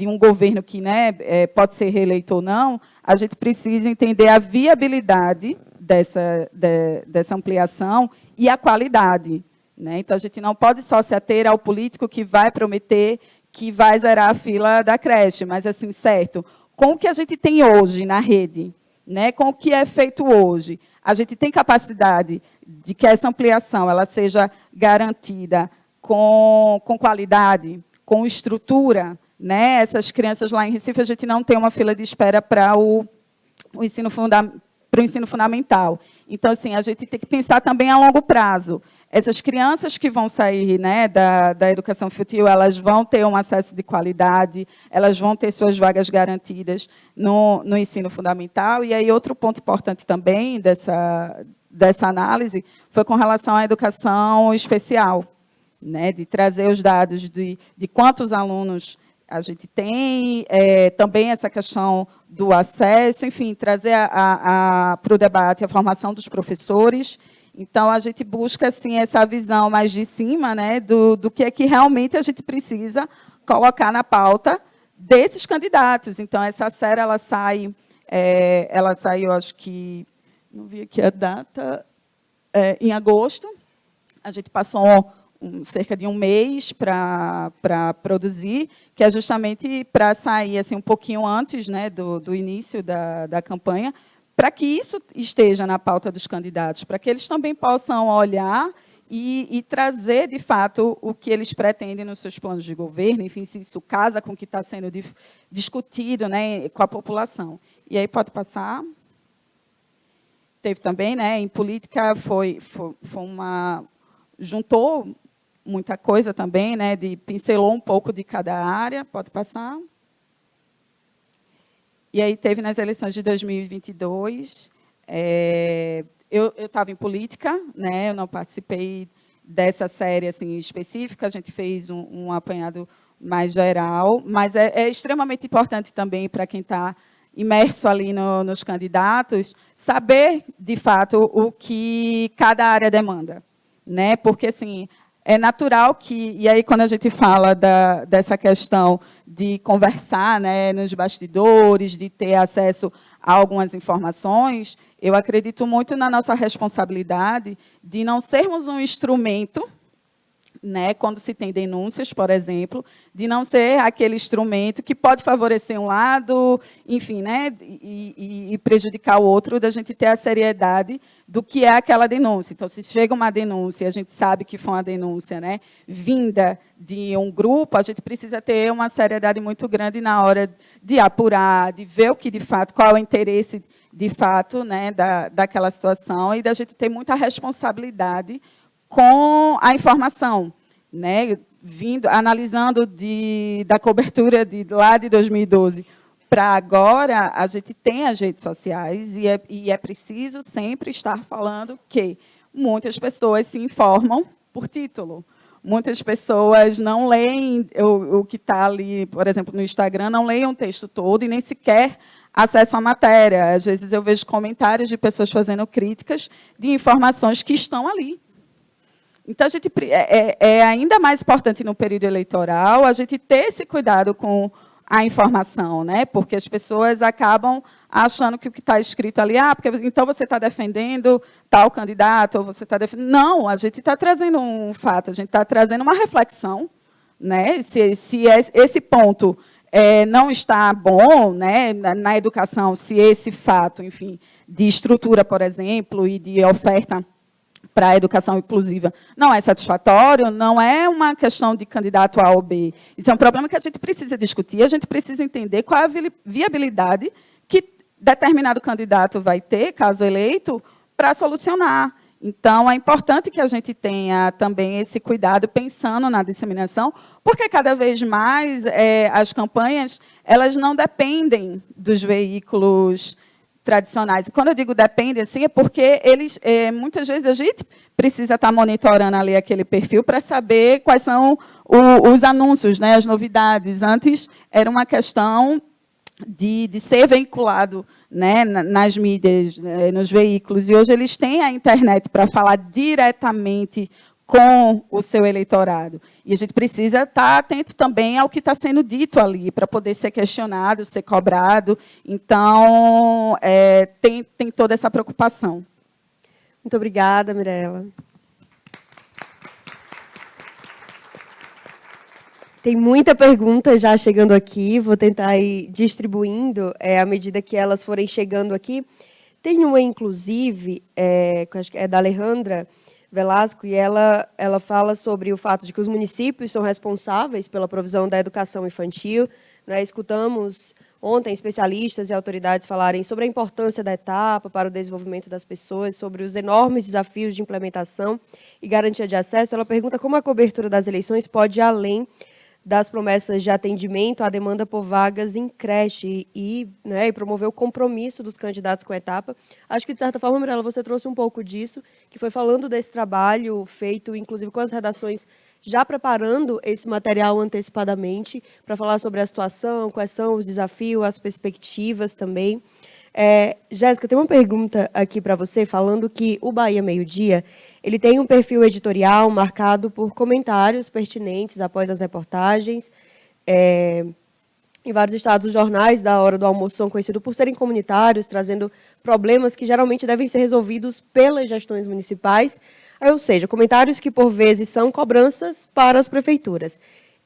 um governo que, né, pode ser reeleito ou não, a gente precisa entender a viabilidade dessa ampliação e a qualidade, né? Então, a gente não pode só se ater ao político que vai prometer que vai zerar a fila da creche, mas, assim, certo, com o que a gente tem hoje na rede, né, com o que é feito hoje, a gente tem capacidade de que essa ampliação ela seja garantida com qualidade, com estrutura, né? Essas crianças lá em Recife, a gente não tem uma fila de espera para o ensino fundamental. Então, assim, a gente tem que pensar também a longo prazo. Essas crianças que vão sair, né, da educação infantil, elas vão ter um acesso de qualidade, elas vão ter suas vagas garantidas no ensino fundamental. E aí, outro ponto importante também dessa análise foi com relação à educação especial, né, de trazer os dados de quantos alunos a gente tem, também essa questão do acesso, enfim, trazer para o debate a formação dos professores. Então, a gente busca, assim, essa visão mais de cima, né, do que é que realmente a gente precisa colocar na pauta desses candidatos. Então, essa série, ela sai, eu acho que, não vi aqui a data, em agosto. A gente passou cerca de um mês para produzir, que é justamente para sair assim, um pouquinho antes, né, do início da campanha, para que isso esteja na pauta dos candidatos, para que eles também possam olhar e trazer, de fato, o que eles pretendem nos seus planos de governo, enfim, se isso casa com o que está sendo discutido, né, com a população. E aí, pode passar. Teve também, né, em política, foi juntou muita coisa também, né, pincelou um pouco de cada área. Pode passar. E aí teve nas eleições de 2022, eu estava em política, né, eu não participei dessa série assim, específica, a gente fez um apanhado mais geral, mas é extremamente importante também para quem está imerso ali nos candidatos, saber, de fato, o que cada área demanda, né? Porque, assim, é natural que, e aí quando a gente fala dessa questão de conversar, né, nos bastidores, de ter acesso a algumas informações, eu acredito muito na nossa responsabilidade de não sermos um instrumento, né, quando se tem denúncias, por exemplo, de não ser aquele instrumento que pode favorecer um lado, enfim, né, e prejudicar o outro, da gente ter a seriedade do que é aquela denúncia. Então, se chega uma denúncia, a gente sabe que foi uma denúncia, né, vinda de um grupo, a gente precisa ter uma seriedade muito grande na hora de apurar, de ver o que, de fato, qual é o interesse, de fato, né, daquela situação, e da gente ter muita responsabilidade com a informação, né, analisando da cobertura lá de 2012 para agora, a gente tem as redes sociais e é preciso sempre estar falando que muitas pessoas se informam por título. Muitas pessoas não leem o que está ali, por exemplo, no Instagram, não leem um texto todo e nem sequer acessam a matéria. Às vezes eu vejo comentários de pessoas fazendo críticas de informações que estão ali. Então, é ainda mais importante no período eleitoral a gente ter esse cuidado com a informação, né? Porque as pessoas acabam achando que o que está escrito ali, porque então você está defendendo tal candidato, ou você está defendendo... Não, a gente está trazendo um fato, a gente está trazendo uma reflexão, né? Se esse ponto não está bom, né, na educação, se esse fato, enfim, de estrutura, por exemplo, e de oferta para a educação inclusiva não é satisfatório, não é uma questão de candidato A ou B. Isso é um problema que a gente precisa discutir, a gente precisa entender qual é a viabilidade que determinado candidato vai ter, caso eleito, para solucionar. Então, é importante que a gente tenha também esse cuidado pensando na disseminação, porque cada vez mais as campanhas elas não dependem dos veículos tradicionais. E quando eu digo depende, assim, é porque eles, muitas vezes, a gente precisa estar monitorando ali aquele perfil para saber quais são os anúncios, né, as novidades. Antes, era uma questão de ser veiculado, né, nas mídias, nos veículos, e hoje eles têm a internet para falar diretamente com o seu eleitorado. E a gente precisa estar atento também ao que está sendo dito ali, para poder ser questionado, ser cobrado. Então, tem toda essa preocupação. Muito obrigada, Mirela. Tem muita pergunta já chegando aqui, vou tentar ir distribuindo à medida que elas forem chegando aqui. Tem uma, inclusive, que acho que é da Alejandra Velasco, e ela fala sobre o fato de que os municípios são responsáveis pela provisão da educação infantil. Né? Escutamos ontem especialistas e autoridades falarem sobre a importância da etapa para o desenvolvimento das pessoas, sobre os enormes desafios de implementação e garantia de acesso. Ela pergunta como a cobertura das eleições pode ir além das promessas de atendimento à demanda por vagas em creche e promover o compromisso dos candidatos com a etapa. Acho que, de certa forma, Mirela, você trouxe um pouco disso, que foi falando desse trabalho feito, inclusive, com as redações, já preparando esse material antecipadamente, para falar sobre a situação, quais são os desafios, as perspectivas também. Jéssica, tem uma pergunta aqui para você, falando que o Bahia Meio Dia ele tem um perfil editorial marcado por comentários pertinentes após as reportagens. Em vários estados, os jornais da hora do almoço são conhecidos por serem comunitários, trazendo problemas que geralmente devem ser resolvidos pelas gestões municipais, ou seja, comentários que, por vezes, são cobranças para as prefeituras.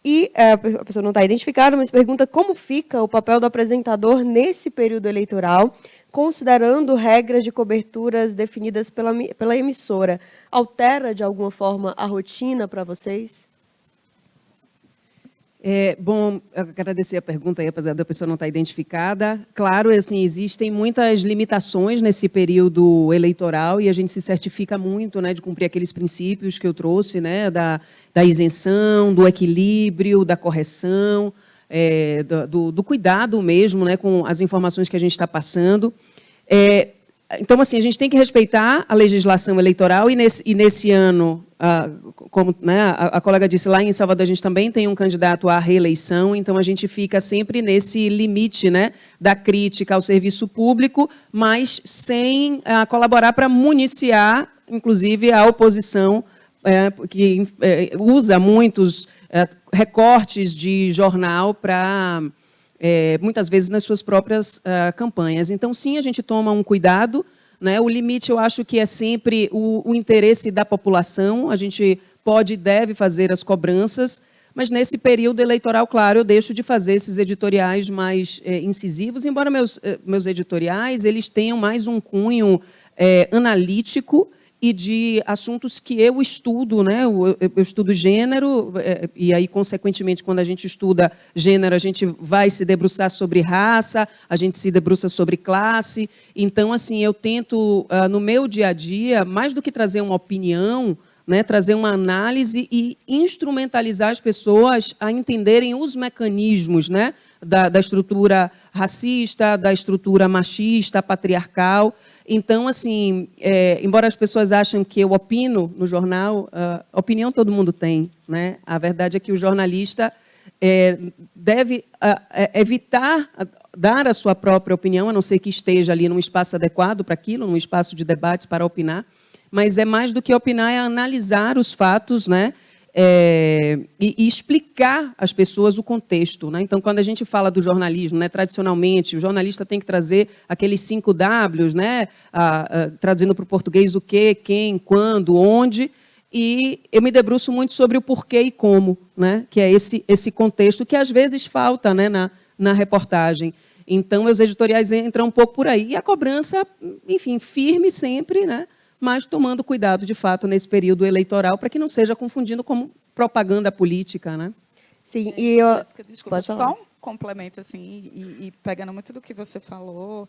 E a pessoa não está identificada, mas pergunta como fica o papel do apresentador nesse período eleitoral, considerando regras de coberturas definidas pela emissora. Altera, de alguma forma, a rotina para vocês? Bom, agradecer a pergunta aí, apesar da pessoa não estar identificada. Claro, assim, existem muitas limitações nesse período eleitoral e a gente se certifica muito, né, de cumprir aqueles princípios que eu trouxe, né, da isenção, do equilíbrio, da correção, do cuidado mesmo, né, com as informações que a gente está passando. Então, assim, a gente tem que respeitar a legislação eleitoral e nesse ano, como, né, a colega disse, lá em Salvador a gente também tem um candidato à reeleição, então a gente fica sempre nesse limite, né, da crítica ao serviço público, mas sem colaborar para municiar, inclusive, a oposição, que usa muitos recortes de jornal para... muitas vezes nas suas próprias campanhas. Então, sim, a gente toma um cuidado, né? O limite, eu acho que é sempre o interesse da população, a gente pode e deve fazer as cobranças, mas nesse período eleitoral, claro, eu deixo de fazer esses editoriais mais incisivos, embora meus editoriais eles tenham mais um cunho analítico e de assuntos que eu estudo, né? Eu estudo gênero, e aí, consequentemente, quando a gente estuda gênero, a gente vai se debruçar sobre raça, a gente se debruça sobre classe. Então, assim, eu tento, no meu dia a dia, mais do que trazer uma opinião, né, trazer uma análise e instrumentalizar as pessoas a entenderem os mecanismos, né, da estrutura racista, da estrutura machista, patriarcal. Então, assim, embora as pessoas achem que eu opino no jornal, opinião todo mundo tem, né? A verdade é que o jornalista deve evitar dar a sua própria opinião, a não ser que esteja ali num espaço adequado para aquilo, num espaço de debates para opinar, mas é mais do que opinar, é analisar os fatos, né? E explicar às pessoas o contexto, né? Então, quando a gente fala do jornalismo, né, tradicionalmente, o jornalista tem que trazer aqueles 5 Ws, né, traduzindo para o português o que, quem, quando, onde, e eu me debruço muito sobre o porquê e como, né, que é esse contexto que às vezes falta, né, na reportagem. Então, meus editoriais entram um pouco por aí. E a cobrança, enfim, firme sempre, né? Mas tomando cuidado, de fato, nesse período eleitoral, para que não seja confundindo como propaganda política, né? Sim, Jéssica, desculpa, pode falar. só um complemento, assim, e pegando muito do que você falou,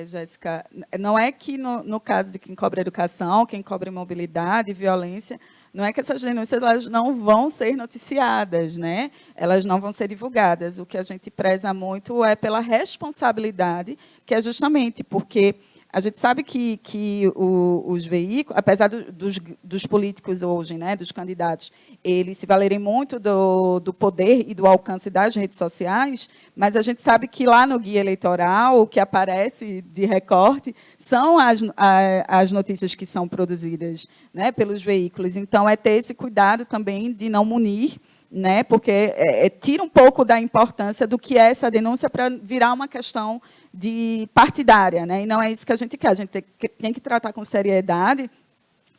Jéssica, não é que, no caso de quem cobra educação, quem cobra mobilidade, violência, não é que essas denúncias elas não vão ser noticiadas, né? Elas não vão ser divulgadas. O que a gente preza muito é pela responsabilidade, que é justamente porque... A gente sabe que os veículos, apesar dos políticos hoje, né, dos candidatos, eles se valerem muito do poder e do alcance das redes sociais, mas a gente sabe que lá no guia eleitoral, o que aparece de recorte são as notícias que são produzidas, né, pelos veículos. Então, é ter esse cuidado também de não munir, né, porque tira um pouco da importância do que é essa denúncia para virar uma questão partidária, né? E não é isso que a gente quer. A gente tem que tratar com seriedade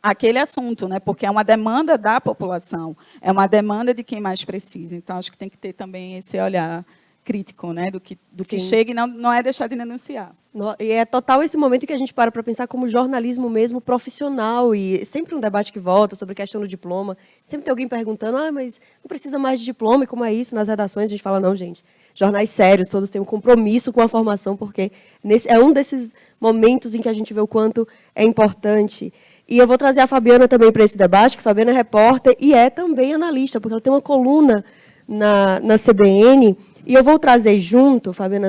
aquele assunto, né? Porque é uma demanda da população, é uma demanda de quem mais precisa. Então, acho que tem que ter também esse olhar crítico, né? Do que chega e não é deixar de denunciar. E é total esse momento que a gente para pensar como jornalismo mesmo profissional, e sempre um debate que volta sobre a questão do diploma, sempre tem alguém perguntando, mas não precisa mais de diploma, e como é isso nas redações? A gente fala, não, gente, jornais sérios, todos têm um compromisso com a formação, porque é um desses momentos em que a gente vê o quanto é importante. E eu vou trazer a Fabiana também para esse debate, que a Fabiana é repórter e é também analista, porque ela tem uma coluna na CBN, e eu vou trazer junto, Fabiana,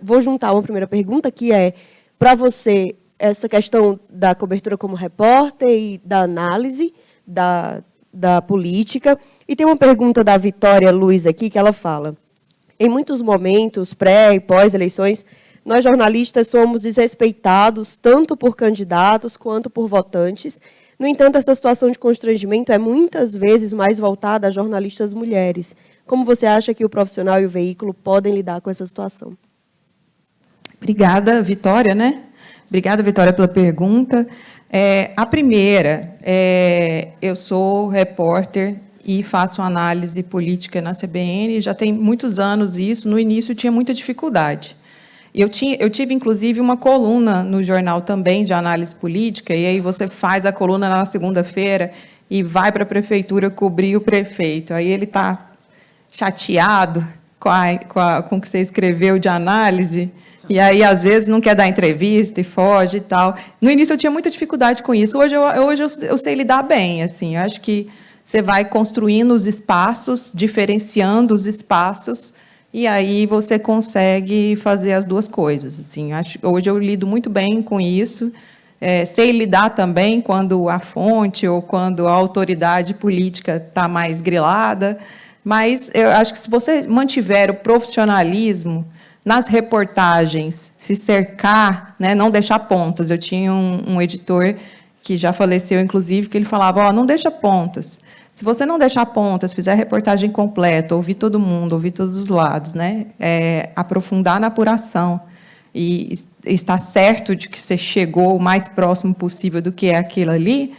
vou juntar uma primeira pergunta, que é, para você, essa questão da cobertura como repórter e da análise da política. E tem uma pergunta da Vitória Luiz aqui, que ela fala: em muitos momentos, pré e pós-eleições, nós jornalistas somos desrespeitados tanto por candidatos quanto por votantes. No entanto, essa situação de constrangimento é muitas vezes mais voltada a jornalistas mulheres. Como você acha que o profissional e o veículo podem lidar com essa situação? Obrigada, Vitória, né? Obrigada, Vitória, pela pergunta. A primeira, eu sou repórter e faço análise política na CBN, já tem muitos anos isso. No início tinha muita dificuldade. Eu tive, inclusive, uma coluna no jornal também de análise política, e aí você faz a coluna na segunda-feira e vai para a prefeitura cobrir o prefeito. Aí ele está chateado com o que você escreveu de análise, e aí, às vezes, não quer dar entrevista e foge e tal. No início, eu tinha muita dificuldade com isso. Hoje eu sei lidar bem. Assim, eu acho que você vai construindo os espaços, diferenciando os espaços, e aí você consegue fazer as duas coisas. Assim, hoje eu lido muito bem com isso. Sei lidar também quando a fonte ou quando a autoridade política está mais grilada, mas eu acho que se você mantiver o profissionalismo nas reportagens, se cercar, né, não deixar pontas. Eu tinha um editor que já faleceu, inclusive, que ele falava, não deixa pontas. Se você não deixar pontas, fizer a reportagem completa, ouvir todo mundo, ouvir todos os lados, né, aprofundar na apuração e estar certo de que você chegou o mais próximo possível do que é aquilo ali,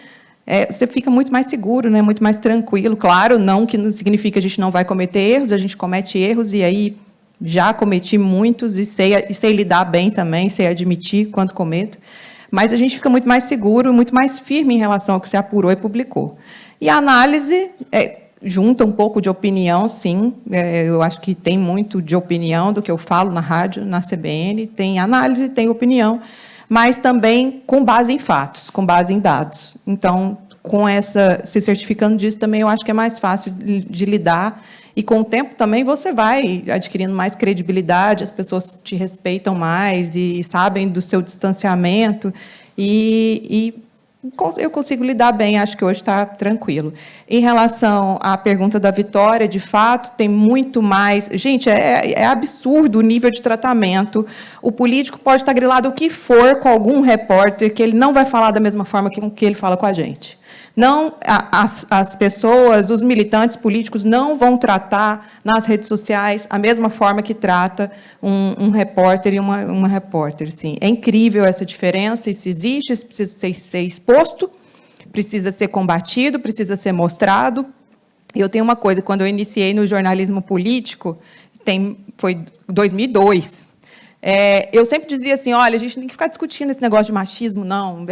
você fica muito mais seguro, né, muito mais tranquilo. Claro, não que não significa que a gente não vai cometer erros, a gente comete erros e aí já cometi muitos e sei lidar bem também, sei admitir quando cometo, mas a gente fica muito mais seguro, muito mais firme em relação ao que você apurou e publicou. E a análise junta um pouco de opinião, sim, eu acho que tem muito de opinião do que eu falo na rádio, na CBN, tem análise, tem opinião, mas também com base em fatos, com base em dados. Então, se certificando disso também, eu acho que é mais fácil de lidar. E, com o tempo, também você vai adquirindo mais credibilidade, as pessoas te respeitam mais e sabem do seu distanciamento. E eu consigo lidar bem, acho que hoje está tranquilo. Em relação à pergunta da Vitória, de fato, tem muito mais... Gente, é absurdo o nível de tratamento. O político pode estar grilado o que for com algum repórter, que ele não vai falar da mesma forma que ele fala com a gente. Não, as pessoas, os militantes políticos não vão tratar nas redes sociais a mesma forma que trata um repórter e uma repórter. Sim. É incrível essa diferença, isso existe, isso precisa ser exposto, precisa ser combatido, precisa ser mostrado. Eu tenho uma coisa, quando eu iniciei no jornalismo político, foi 2002, eu sempre dizia assim, olha, a gente não tem que ficar discutindo esse negócio de machismo, não,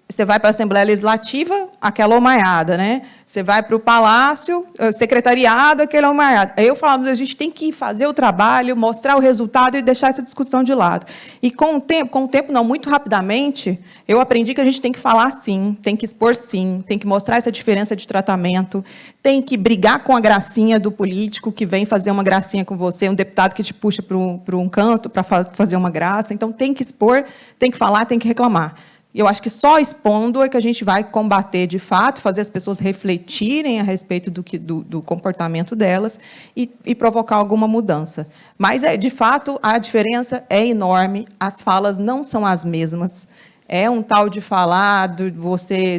você vai para a Assembleia Legislativa, aquela homaiada, né? Você vai para o Palácio, secretariado, aquela homaiada. Aí eu falava, a gente tem que fazer o trabalho, mostrar o resultado e deixar essa discussão de lado. E com o tempo não, muito rapidamente, eu aprendi que a gente tem que falar sim, tem que expor sim, tem que mostrar essa diferença de tratamento, tem que brigar com a gracinha do político que vem fazer uma gracinha com você, um deputado que te puxa para um canto para fazer uma graça. Então, tem que expor, tem que falar, tem que reclamar. Eu acho que só expondo é que a gente vai combater, de fato, fazer as pessoas refletirem a respeito do comportamento delas e provocar alguma mudança. Mas, de fato, a diferença é enorme, as falas não são as mesmas. É um tal de falar do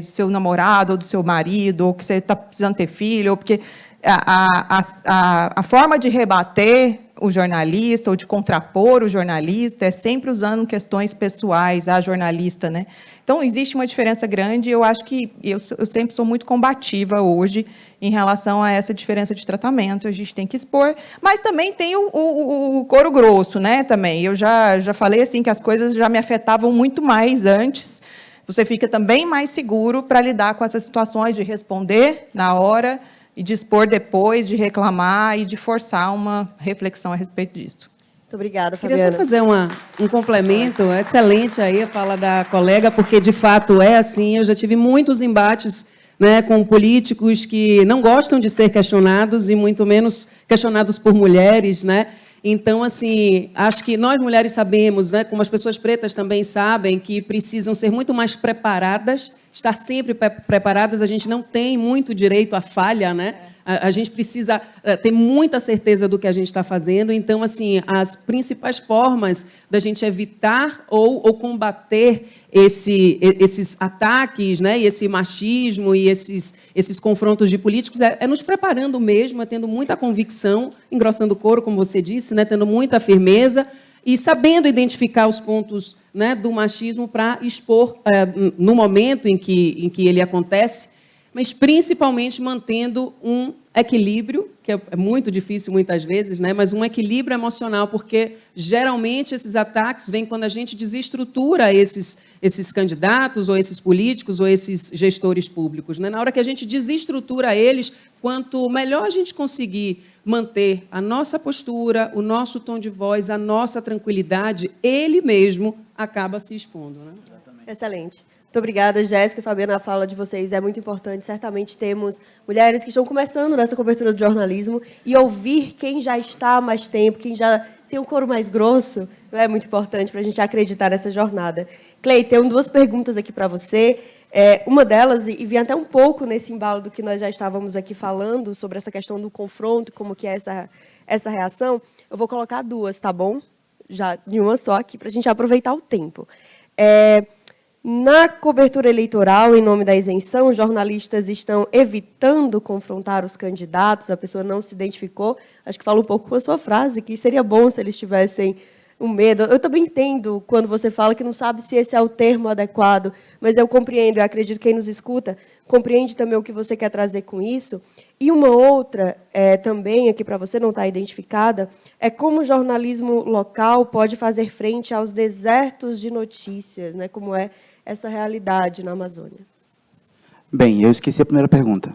seu namorado ou do seu marido, ou que você está precisando ter filho, ou porque a forma de rebater o jornalista ou de contrapor o jornalista é sempre usando questões pessoais à jornalista, né? Então, existe uma diferença grande e eu acho que eu sempre sou muito combativa hoje em relação a essa diferença de tratamento. A gente tem que expor, mas também tem o couro grosso, né? Também. Eu já falei assim que as coisas já me afetavam muito mais antes. Você fica também mais seguro para lidar com essas situações de responder na hora e de expor depois, de reclamar e de forçar uma reflexão a respeito disso. Muito obrigada, Fabiana. Queria só fazer um complemento excelente aí a fala da colega, porque, de fato, é assim. Eu já tive muitos embates, né, com políticos que não gostam de ser questionados e, muito menos, questionados por mulheres, né? Então, assim, acho que nós, mulheres, sabemos, né, como as pessoas pretas também sabem, que precisam ser muito mais preparadas, estar sempre preparadas. A gente não tem muito direito à falha, né? A gente precisa ter muita certeza do que a gente está fazendo. Então, assim, as principais formas da gente evitar ou combater esses ataques, né, e esse machismo e esses confrontos de políticos é nos preparando mesmo, tendo muita convicção, engrossando o couro, como você disse, né, tendo muita firmeza e sabendo identificar os pontos, né, do machismo para expor no momento em que ele acontece, mas principalmente mantendo um equilíbrio, que é muito difícil muitas vezes, né? Mas um equilíbrio emocional, porque geralmente esses ataques vêm quando a gente desestrutura esses candidatos, ou esses políticos, ou esses gestores públicos, né? Na hora que a gente desestrutura eles, quanto melhor a gente conseguir manter a nossa postura, o nosso tom de voz, a nossa tranquilidade, ele mesmo acaba se expondo, né? Excelente. Muito obrigada, Jéssica e Fabiana. A fala de vocês é muito importante. Certamente temos mulheres que estão começando nessa cobertura do jornalismo e ouvir quem já está há mais tempo, quem já tem um couro mais grosso, é muito importante para a gente acreditar nessa jornada. Clay, tenho duas perguntas aqui para você. Uma delas, e vem até um pouco nesse embalo do que nós já estávamos aqui falando, sobre essa questão do confronto, como que é essa reação. Eu vou colocar duas, tá bom? Já de uma só aqui, para a gente aproveitar o tempo. Na cobertura eleitoral, em nome da isenção, os jornalistas estão evitando confrontar os candidatos, a pessoa não se identificou. Acho que fala um pouco com a sua frase, que seria bom se eles tivessem um medo. Eu também entendo quando você fala que não sabe se esse é o termo adequado, mas eu compreendo, eu acredito que quem nos escuta compreende também o que você quer trazer com isso. E uma outra, também aqui para você, não está identificada, é como o jornalismo local pode fazer frente aos desertos de notícias, né? Como é essa realidade na Amazônia. Bem, eu esqueci a primeira pergunta.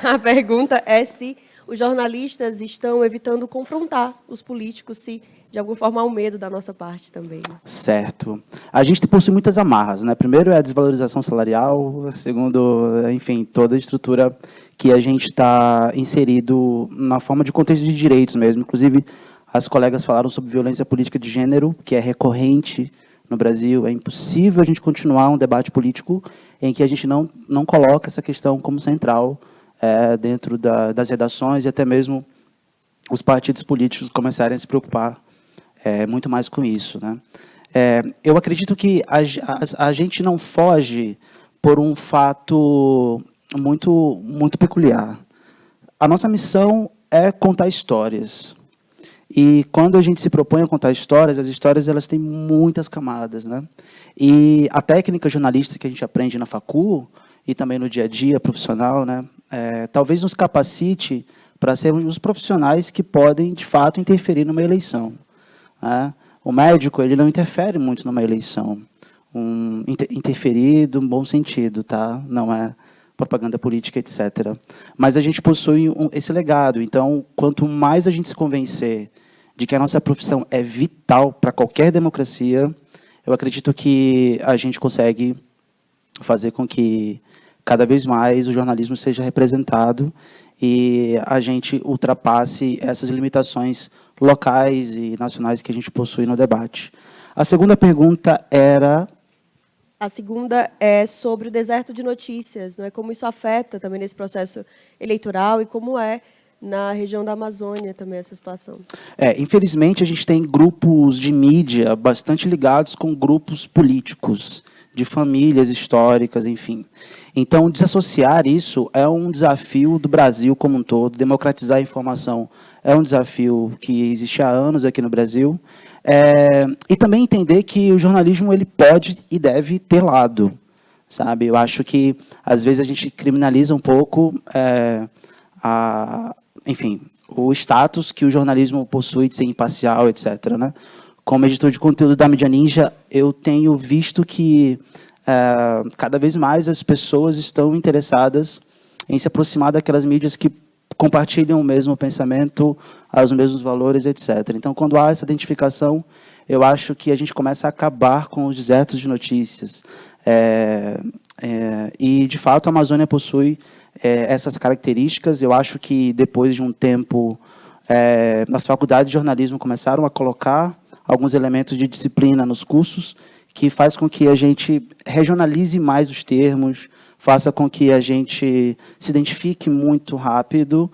A pergunta é se os jornalistas estão evitando confrontar os políticos, se de alguma forma há um medo da nossa parte também. Certo. A gente possui muitas amarras, né? Primeiro é a desvalorização salarial, segundo, enfim, toda a estrutura que a gente está inserido na forma de contexto de direitos mesmo. Inclusive, as colegas falaram sobre violência política de gênero, que é recorrente no Brasil. É impossível a gente continuar um debate político em que a gente não coloca essa questão como central dentro das redações, e até mesmo os partidos políticos começarem a se preocupar muito mais com isso, né? Eu acredito que a gente não foge por um fato muito peculiar. A nossa missão é contar histórias. E quando a gente se propõe a contar histórias, as histórias elas têm muitas camadas, né? E a técnica jornalística que a gente aprende na facul e também no dia a dia profissional, né, talvez nos capacite para sermos os profissionais que podem, de fato, interferir numa eleição, né? O médico ele não interfere muito numa eleição. Interferir no bom sentido, tá? Não é propaganda política, etc. Mas a gente possui esse legado. Então, quanto mais a gente se convencer de que a nossa profissão é vital para qualquer democracia, eu acredito que a gente consegue fazer com que cada vez mais o jornalismo seja representado e a gente ultrapasse essas limitações locais e nacionais que a gente possui no debate. A segunda pergunta era... A segunda é sobre o deserto de notícias, não é? Como isso afeta também nesse processo eleitoral e como é na região da Amazônia também essa situação. Infelizmente, a gente tem grupos de mídia bastante ligados com grupos políticos, de famílias históricas, enfim. Então, desassociar isso é um desafio do Brasil como um todo. Democratizar a informação é um desafio que existe há anos aqui no Brasil. E também entender que o jornalismo ele pode e deve ter lado, sabe? Eu acho que, às vezes, a gente criminaliza um pouco enfim, o status que o jornalismo possui de ser imparcial, etc., né? Como editor de conteúdo da Mídia Ninja, eu tenho visto que cada vez mais as pessoas estão interessadas em se aproximar daquelas mídias que compartilham o mesmo pensamento, os mesmos valores, etc. Então, quando há essa identificação, eu acho que a gente começa a acabar com os desertos de notícias. E, de fato, a Amazônia possui essas características. Eu acho que, depois de um tempo, as faculdades de jornalismo começaram a colocar alguns elementos de disciplina nos cursos, que faz com que a gente regionalize mais os termos, faça com que a gente se identifique muito rápido.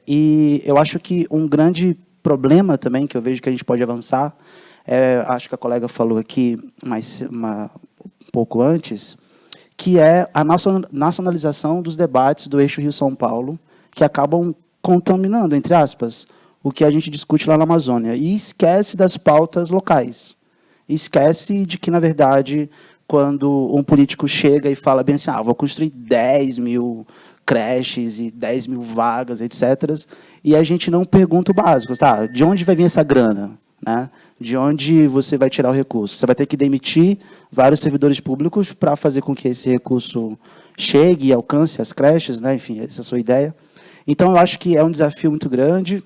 E eu acho que um grande problema também, que eu vejo que a gente pode avançar, acho que a colega falou aqui um pouco antes, que é a nacionalização dos debates do eixo Rio-São Paulo, que acabam contaminando, entre aspas, o que a gente discute lá na Amazônia. E esquece das pautas locais. Esquece de que, na verdade, quando um político chega e fala bem assim, vou construir 10 mil creches e 10 mil vagas, etc. E a gente não pergunta o básico, tá? De onde vai vir essa grana? Né? De onde você vai tirar o recurso? Você vai ter que demitir vários servidores públicos para fazer com que esse recurso chegue e alcance as creches, né? Enfim, essa é a sua ideia. Então, eu acho que é um desafio muito grande,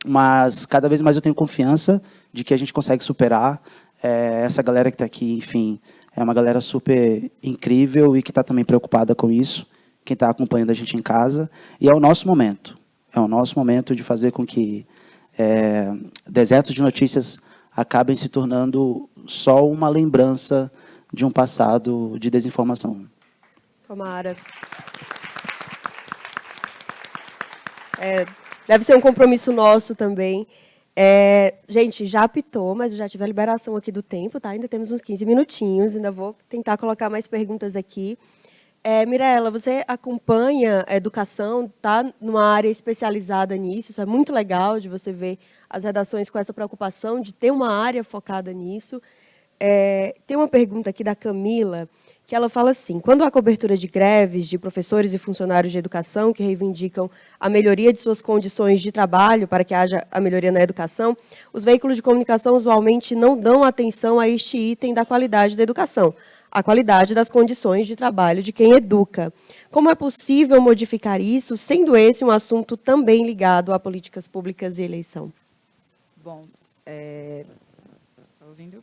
mas cada vez mais eu tenho confiança de que a gente consegue superar. Essa galera que está aqui, enfim, é uma galera super incrível e que está também preocupada com isso, quem está acompanhando a gente em casa. E é o nosso momento. É o nosso momento de fazer com que desertos de notícias acabem se tornando só uma lembrança de um passado de desinformação. Tomara. Deve ser um compromisso nosso também. Gente, já apitou, mas eu já tive a liberação aqui do tempo, tá? Ainda temos uns 15 minutinhos, ainda vou tentar colocar mais perguntas aqui. Mirella, você acompanha a educação, está numa área especializada nisso, isso é muito legal de você ver as redações com essa preocupação de ter uma área focada nisso. Tem uma pergunta aqui da Camila, que ela fala assim, quando há cobertura de greves de professores e funcionários de educação que reivindicam a melhoria de suas condições de trabalho para que haja a melhoria na educação, os veículos de comunicação usualmente não dão atenção a este item da qualidade da educação, a qualidade das condições de trabalho de quem educa. Como é possível modificar isso, sendo esse um assunto também ligado a políticas públicas e eleição? Bom, está ouvindo?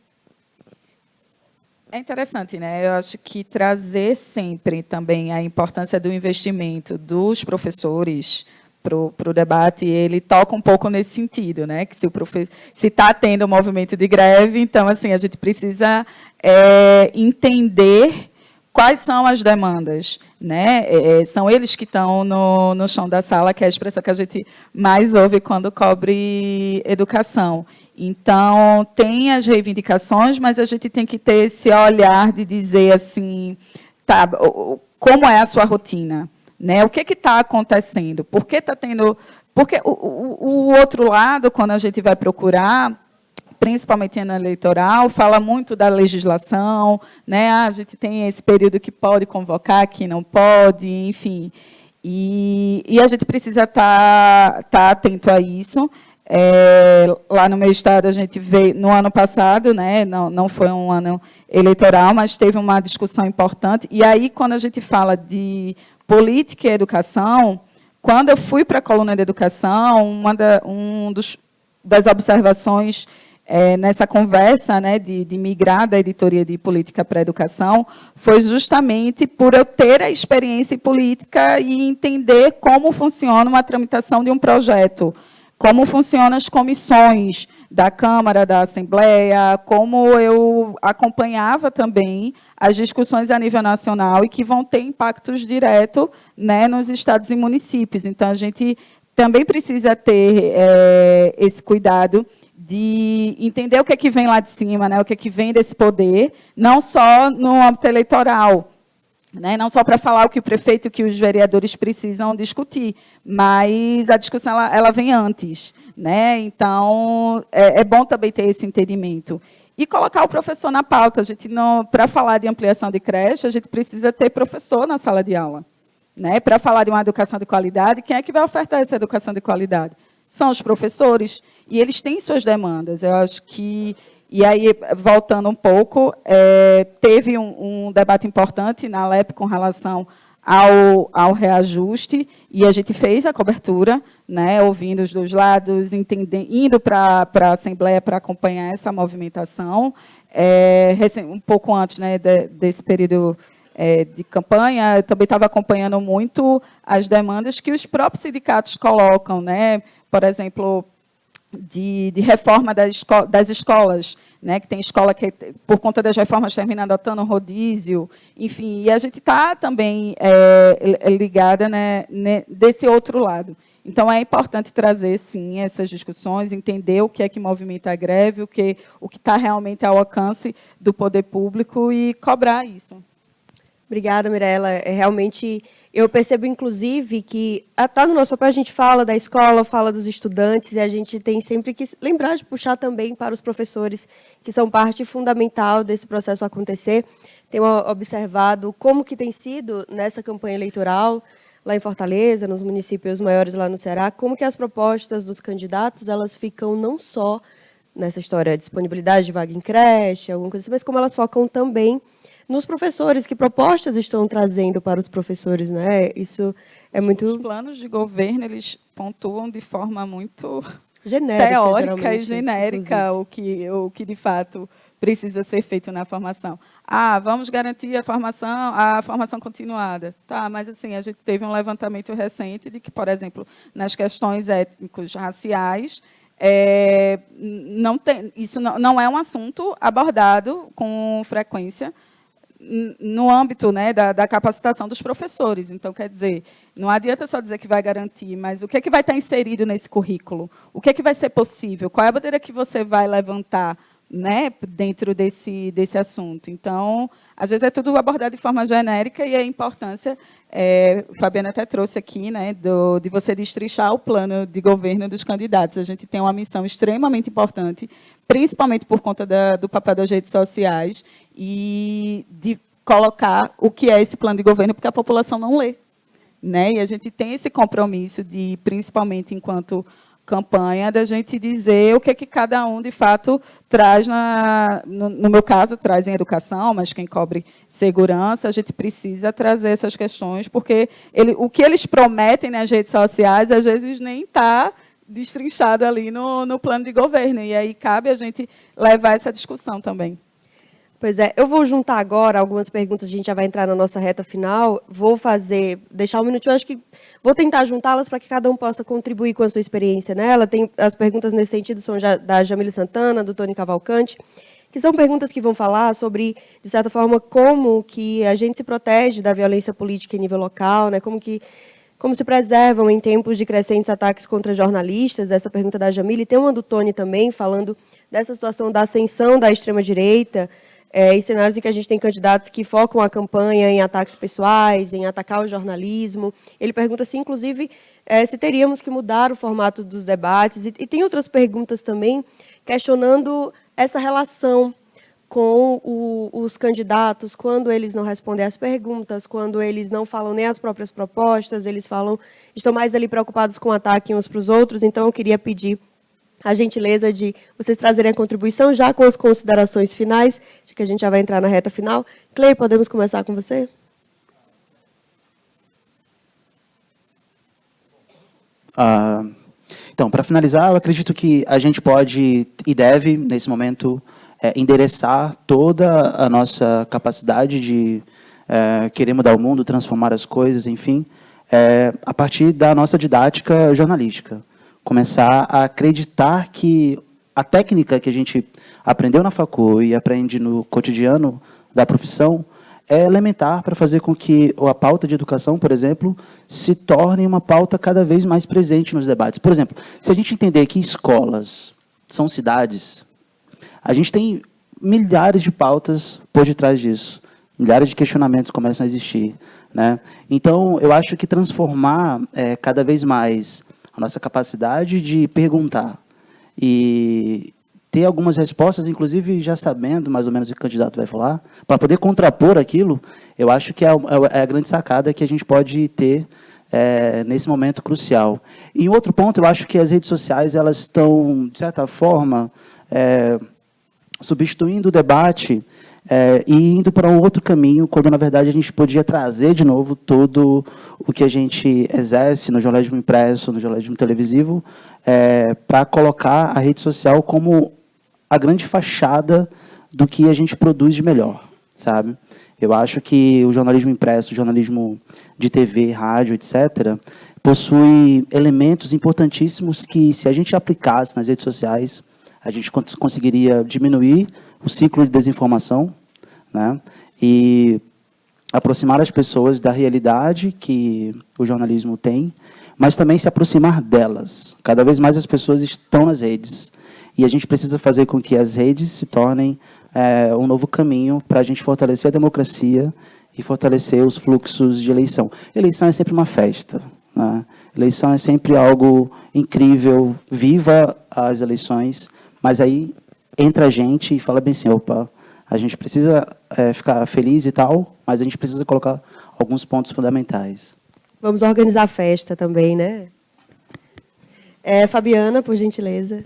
É interessante, né? Eu acho que trazer sempre também a importância do investimento dos professores para o debate, ele toca um pouco nesse sentido, né? Que se está tendo um movimento de greve, então assim a gente precisa entender quais são as demandas, né? São eles que estão no chão da sala, que é a expressão que a gente mais ouve quando cobre educação. Então, tem as reivindicações, mas a gente tem que ter esse olhar de dizer assim, tá, como é a sua rotina? Né? O que está acontecendo? Por que está tendo... Porque o outro lado, quando a gente vai procurar, principalmente no eleitoral, fala muito da legislação, né? A gente tem esse período que pode convocar, que não pode, enfim. E a gente precisa estar atento a isso. Lá no meu estado, a gente veio, no ano passado, né, não foi um ano eleitoral, mas teve uma discussão importante. E aí, quando a gente fala de política e educação, quando eu fui para a coluna de educação, das observações nessa conversa, né, de migrar da editoria de política para a educação, foi justamente por eu ter a experiência em política e entender como funciona uma tramitação de um projeto, como funcionam as comissões da Câmara, da Assembleia, como eu acompanhava também as discussões a nível nacional e que vão ter impactos diretos, né, nos estados e municípios. Então, a gente também precisa ter esse cuidado de entender o que é que vem lá de cima, né, o que é que vem desse poder, não só no âmbito eleitoral, né, não só para falar o que o prefeito e o que os vereadores precisam discutir, mas a discussão ela vem antes. Né? Então, é bom também ter esse entendimento. E colocar o professor na pauta. A gente para falar de ampliação de creche, a gente precisa ter professor na sala de aula. Né? Para falar de uma educação de qualidade, quem é que vai ofertar essa educação de qualidade? São os professores, e eles têm suas demandas. Eu acho que... E aí, voltando um pouco, teve um debate importante na Alep com relação ao reajuste, e a gente fez a cobertura, né, ouvindo os dois lados, indo para a Assembleia para acompanhar essa movimentação. Um pouco antes, né, desse período de campanha, eu também estava acompanhando muito as demandas que os próprios sindicatos colocam, né, por exemplo, de reforma das escolas, né, que tem escola que, por conta das reformas, termina adotando rodízio, enfim, e a gente está também ligada, né, desse outro lado. Então, é importante trazer, sim, essas discussões, entender o que é que movimenta a greve, o que está realmente ao alcance do poder público e cobrar isso. Obrigada, Mirella. Realmente, eu percebo, inclusive, que está no nosso papel, a gente fala da escola, fala dos estudantes, e a gente tem sempre que lembrar de puxar também para os professores, que são parte fundamental desse processo acontecer. tem observado como que tem sido nessa campanha eleitoral, lá em Fortaleza, nos municípios maiores lá no Ceará, como que as propostas dos candidatos elas ficam não só nessa história de disponibilidade de vaga em creche, alguma coisa assim, mas como elas focam também nos professores, que propostas estão trazendo para os professores, né? Isso é muito... Os planos de governo, eles pontuam de forma muito genérica, teórica e genérica o que, de fato, precisa ser feito na formação. Vamos garantir a formação continuada. Tá, mas assim, a gente teve um levantamento recente de que, por exemplo, nas questões étnicos raciais, isso não é um assunto abordado com frequência no âmbito, né, da capacitação dos professores. Então, quer dizer, não adianta só dizer que vai garantir, mas o que é que vai estar inserido nesse currículo? O que é que vai ser possível? Qual é a bandeira que você vai levantar, né, dentro desse assunto? Então, às vezes é tudo abordado de forma genérica e a importância, Fabiana até trouxe aqui, né, de você destrinchar o plano de governo dos candidatos. A gente tem uma missão extremamente importante, principalmente por conta do papel das redes sociais e de colocar o que é esse plano de governo, porque a população não lê, né? E a gente tem esse compromisso de, principalmente enquanto campanha, da gente dizer o que é que cada um, de fato, traz, no meu caso, traz em educação, mas quem cobre segurança, a gente precisa trazer essas questões, porque o que eles prometem nas redes sociais, às vezes, nem está destrinchado ali no plano de governo, e aí cabe a gente levar essa discussão também. Pois é, eu vou juntar agora algumas perguntas, a gente já vai entrar na nossa reta final, deixar um minutinho, acho que vou tentar juntá-las para que cada um possa contribuir com a sua experiência nela. As perguntas nesse sentido são da Jamile Santana, do Tony Cavalcante, que são perguntas que vão falar sobre, de certa forma, como que a gente se protege da violência política em nível local, né? Como se preservam em tempos de crescentes ataques contra jornalistas, essa pergunta da Jamile. Tem uma do Tony também, falando dessa situação da ascensão da extrema-direita, em cenários em que a gente tem candidatos que focam a campanha em ataques pessoais, em atacar o jornalismo. Ele pergunta se, inclusive, se teríamos que mudar o formato dos debates. E tem outras perguntas também questionando essa relação com os candidatos, quando eles não respondem às perguntas, quando eles não falam nem as próprias propostas, estão mais ali preocupados com o ataque uns para os outros. Então, eu queria pedir a gentileza de vocês trazerem a contribuição já com as considerações finais, de que a gente já vai entrar na reta final. Clay, podemos começar com você? Então, para finalizar, eu acredito que a gente pode e deve, nesse momento, endereçar toda a nossa capacidade de querer mudar o mundo, transformar as coisas, enfim, a partir da nossa didática jornalística. Começar a acreditar que a técnica que a gente aprendeu na facul e aprende no cotidiano da profissão é elementar para fazer com que a pauta de educação, por exemplo, se torne uma pauta cada vez mais presente nos debates. Por exemplo, se a gente entender que escolas são cidades, a gente tem milhares de pautas por detrás disso, milhares de questionamentos começam a existir, né? Então, eu acho que transformar cada vez mais a nossa capacidade de perguntar e ter algumas respostas, inclusive já sabendo mais ou menos o que o candidato vai falar, para poder contrapor aquilo, eu acho que é a grande sacada que a gente pode ter nesse momento crucial. E outro ponto, eu acho que as redes sociais elas estão, de certa forma, substituindo o debate e indo para um outro caminho, quando, na verdade, a gente podia trazer de novo todo o que a gente exerce no jornalismo impresso, no jornalismo televisivo, para colocar a rede social como a grande fachada do que a gente produz de melhor, sabe? Eu acho que o jornalismo impresso, o jornalismo de TV, rádio, etc., possui elementos importantíssimos que, se a gente aplicasse nas redes sociais, a gente conseguiria diminuir o ciclo de desinformação, né, e aproximar as pessoas da realidade que o jornalismo tem, mas também se aproximar delas. Cada vez mais as pessoas estão nas redes, e a gente precisa fazer com que as redes se tornem um novo caminho para a gente fortalecer a democracia e fortalecer os fluxos de eleição. Eleição é sempre uma festa, né? Eleição é sempre algo incrível, viva as eleições, mas aí entra a gente e fala bem assim, opa, A gente precisa ficar feliz e tal, mas a gente precisa colocar alguns pontos fundamentais. Vamos organizar a festa também, né? Fabiana, por gentileza.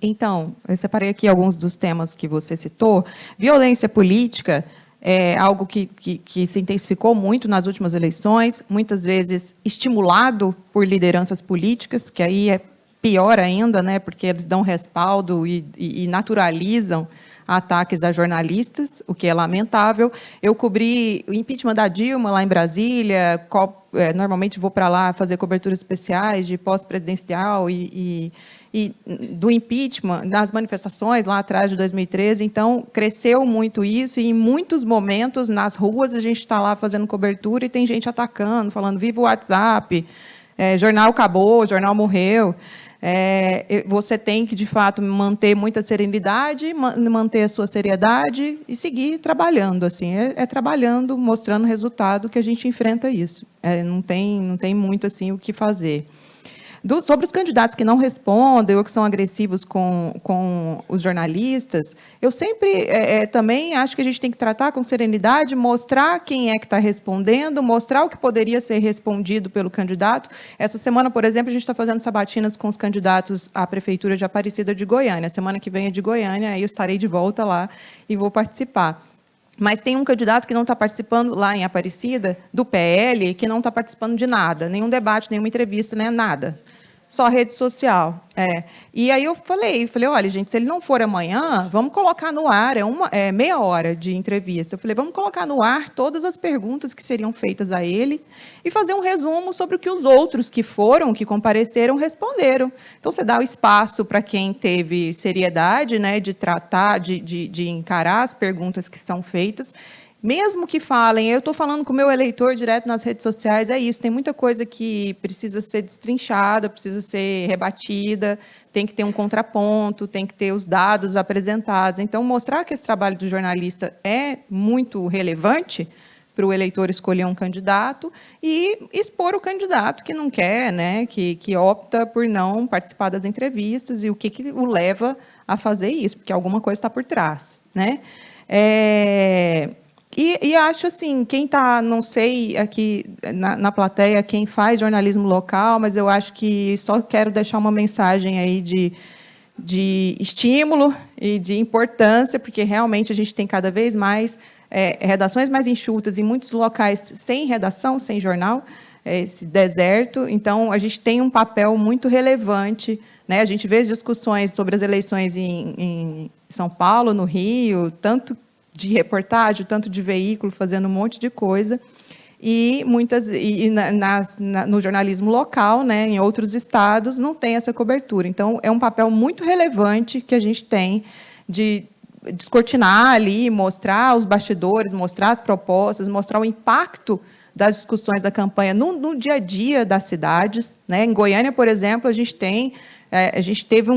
Então, eu separei aqui alguns dos temas que você citou. Violência política é algo que se intensificou muito nas últimas eleições, muitas vezes estimulado por lideranças políticas, que aí é pior ainda, né, porque eles dão respaldo e naturalizam ataques a jornalistas, o que é lamentável. Eu cobri o impeachment da Dilma lá em Brasília, normalmente vou para lá fazer coberturas especiais de pós-presidencial e do impeachment, das manifestações lá atrás de 2013, então cresceu muito isso e em muitos momentos nas ruas a gente está lá fazendo cobertura e tem gente atacando, falando viva o WhatsApp, jornal acabou, jornal morreu. Você tem que, de fato, manter muita serenidade, manter a sua seriedade e seguir trabalhando. Assim, trabalhando, mostrando resultado que a gente enfrenta isso. Não tem muito assim, o que fazer. Sobre os candidatos que não respondem ou que são agressivos com os jornalistas, eu sempre também acho que a gente tem que tratar com serenidade, mostrar quem é que está respondendo, mostrar o que poderia ser respondido pelo candidato. Essa semana, por exemplo, a gente está fazendo sabatinas com os candidatos à Prefeitura de Aparecida de Goiânia. A semana que vem é de Goiânia, aí eu estarei de volta lá e vou participar. Mas tem um candidato que não está participando lá em Aparecida, do PL, que não está participando de nada, nenhum debate, nenhuma entrevista, né, nada. Só rede social. E aí eu falei, olha, gente, se ele não for amanhã, vamos colocar no ar, meia hora de entrevista. Eu falei, vamos colocar no ar todas as perguntas que seriam feitas a ele e fazer um resumo sobre o que os outros que compareceram, responderam. Então, você dá o espaço para quem teve seriedade, né, de tratar, de encarar as perguntas que são feitas. Mesmo que falem, eu estou falando com o meu eleitor direto nas redes sociais, é isso, tem muita coisa que precisa ser destrinchada, precisa ser rebatida, tem que ter um contraponto, tem que ter os dados apresentados. Então, mostrar que esse trabalho do jornalista é muito relevante para o eleitor escolher um candidato e expor o candidato que não quer, né, que opta por não participar das entrevistas e o que o leva a fazer isso, porque alguma coisa está por trás, né? E acho assim, quem está, não sei, aqui na plateia, quem faz jornalismo local, mas eu acho que só quero deixar uma mensagem aí de estímulo e de importância, porque realmente a gente tem cada vez mais redações mais enxutas, em muitos locais sem redação, sem jornal, esse deserto. Então, a gente tem um papel muito relevante, né? A gente vê as discussões sobre as eleições em São Paulo, no Rio, tanto de reportagem, tanto de veículo, fazendo um monte de coisa, e no jornalismo local, né, em outros estados, não tem essa cobertura. Então, é um papel muito relevante que a gente tem de descortinar ali, mostrar os bastidores, mostrar as propostas, mostrar o impacto das discussões da campanha no dia a dia das cidades, né? Em Goiânia, por exemplo, a gente teve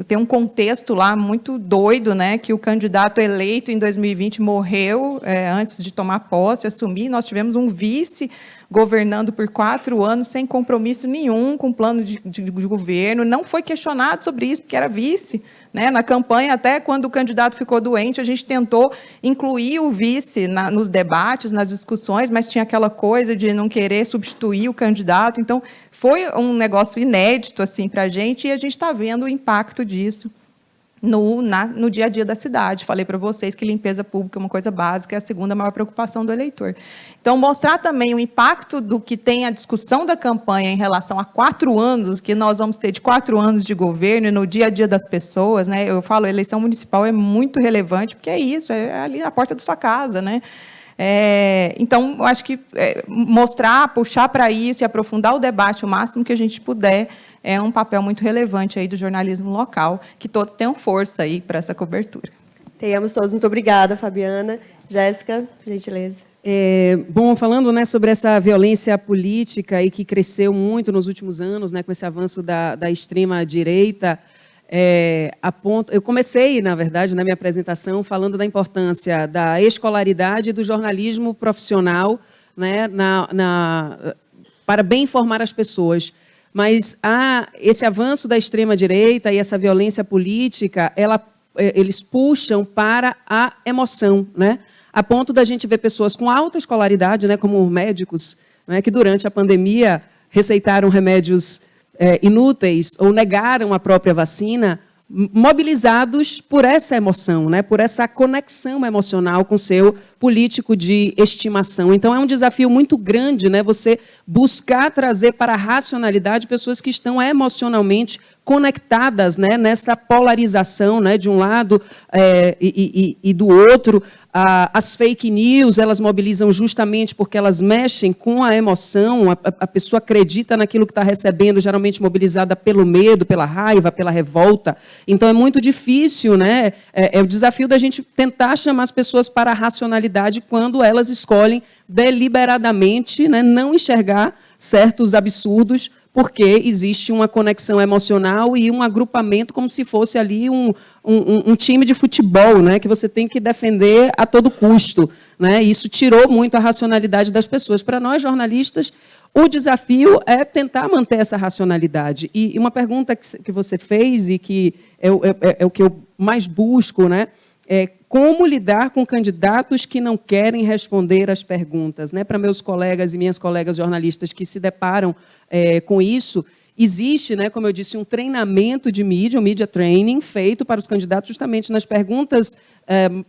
tem um contexto lá muito doido, né, que o candidato eleito em 2020 morreu antes de tomar posse, assumir. Nós tivemos um vice governando por 4 anos sem compromisso nenhum com o plano de governo, não foi questionado sobre isso, porque era vice, né? Na campanha, até quando o candidato ficou doente, a gente tentou incluir o vice nos debates, nas discussões, mas tinha aquela coisa de não querer substituir o candidato. Então, foi um negócio inédito assim, para a gente, e a gente está vendo o impacto disso no dia a dia da cidade. Falei para vocês que limpeza pública é uma coisa básica, é a segunda maior preocupação do eleitor. Então, mostrar também o impacto do que tem a discussão da campanha em relação a 4 anos, que nós vamos ter de 4 anos de governo e no dia a dia das pessoas, né? Eu falo, a eleição municipal é muito relevante, porque é isso, é ali na porta da sua casa, né? Então, eu acho que mostrar, puxar para isso e aprofundar o debate o máximo que a gente puder é um papel muito relevante aí do jornalismo local, que todos tenham força aí para essa cobertura. Tenhamos todos. Muito obrigada, Fabiana. Jéssica, por gentileza. Bom, falando, né, sobre essa violência política e que cresceu muito nos últimos anos, né, com esse avanço da extrema-direita, eu comecei, na verdade, na minha apresentação, falando da importância da escolaridade e do jornalismo profissional, né, para bem informar as pessoas. Mas esse avanço da extrema-direita e essa violência política, ela eles puxam para a emoção, né? A ponto da gente ver pessoas com alta escolaridade, né, como médicos, né, que durante a pandemia receitaram remédios inúteis ou negaram a própria vacina, mobilizados por essa emoção, né, por essa conexão emocional com seu político de estimação. Então, é um desafio muito grande, né, você buscar trazer para a racionalidade pessoas que estão emocionalmente conectadas, né, nessa polarização, né, de um lado e do outro. As fake news, elas mobilizam justamente porque elas mexem com a emoção, a pessoa acredita naquilo que está recebendo, geralmente mobilizada pelo medo, pela raiva, pela revolta. Então, é muito difícil, né? É o desafio da gente tentar chamar as pessoas para a racionalidade quando elas escolhem deliberadamente, né, não enxergar certos absurdos, porque existe uma conexão emocional e um agrupamento como se fosse ali um time de futebol, né, que você tem que defender a todo custo, né? Isso tirou muito a racionalidade das pessoas. Para nós, jornalistas, o desafio é tentar manter essa racionalidade. E uma pergunta que você fez e que é o que eu mais busco, né, é como lidar com candidatos que não querem responder às perguntas, né? Para meus colegas e minhas colegas jornalistas que se deparam com isso, existe, né, como eu disse, um treinamento de mídia, um media training, feito para os candidatos justamente nas perguntas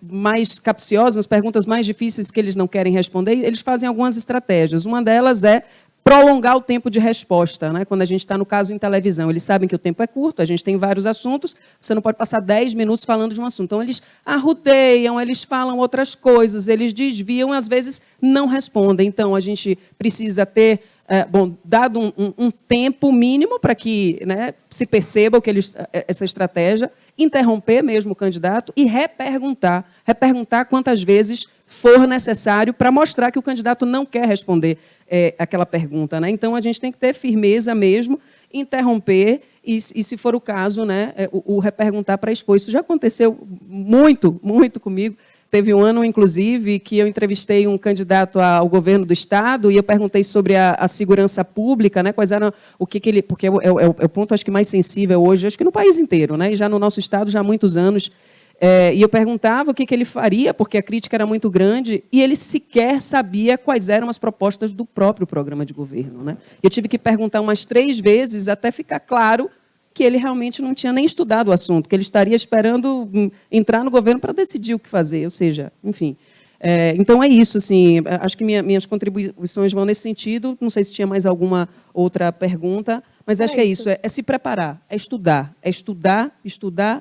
mais capciosas, nas perguntas mais difíceis que eles não querem responder. Eles fazem algumas estratégias. Uma delas é prolongar o tempo de resposta, né? Quando a gente está, no caso, em televisão. Eles sabem que o tempo é curto, a gente tem vários assuntos, você não pode passar 10 minutos falando de um assunto. Então, eles arrudeiam, eles falam outras coisas, eles desviam, às vezes não respondem. Então, a gente precisa ter, dado um tempo mínimo para que, né, se perceba essa estratégia, interromper mesmo o candidato e reperguntar quantas vezes for necessário para mostrar que o candidato não quer responder aquela pergunta, né? Então, a gente tem que ter firmeza mesmo, interromper e se for o caso, né, o reperguntar para expor. Isso já aconteceu muito, muito comigo. Teve um ano, inclusive, que eu entrevistei um candidato ao governo do Estado e eu perguntei sobre a segurança pública, né, quais eram, o que ele... Porque é o ponto, acho que, mais sensível hoje, acho que no país inteiro, né, e já no nosso Estado, já há muitos anos. E eu perguntava o que ele faria, porque a crítica era muito grande, e ele sequer sabia quais eram as propostas do próprio programa de governo, né? Eu tive que perguntar umas 3 vezes até ficar claro que ele realmente não tinha nem estudado o assunto, que ele estaria esperando entrar no governo para decidir o que fazer, ou seja, enfim. Então, é isso, assim, acho que minhas contribuições vão nesse sentido, não sei se tinha mais alguma outra pergunta, mas acho que é isso, é se preparar, é estudar,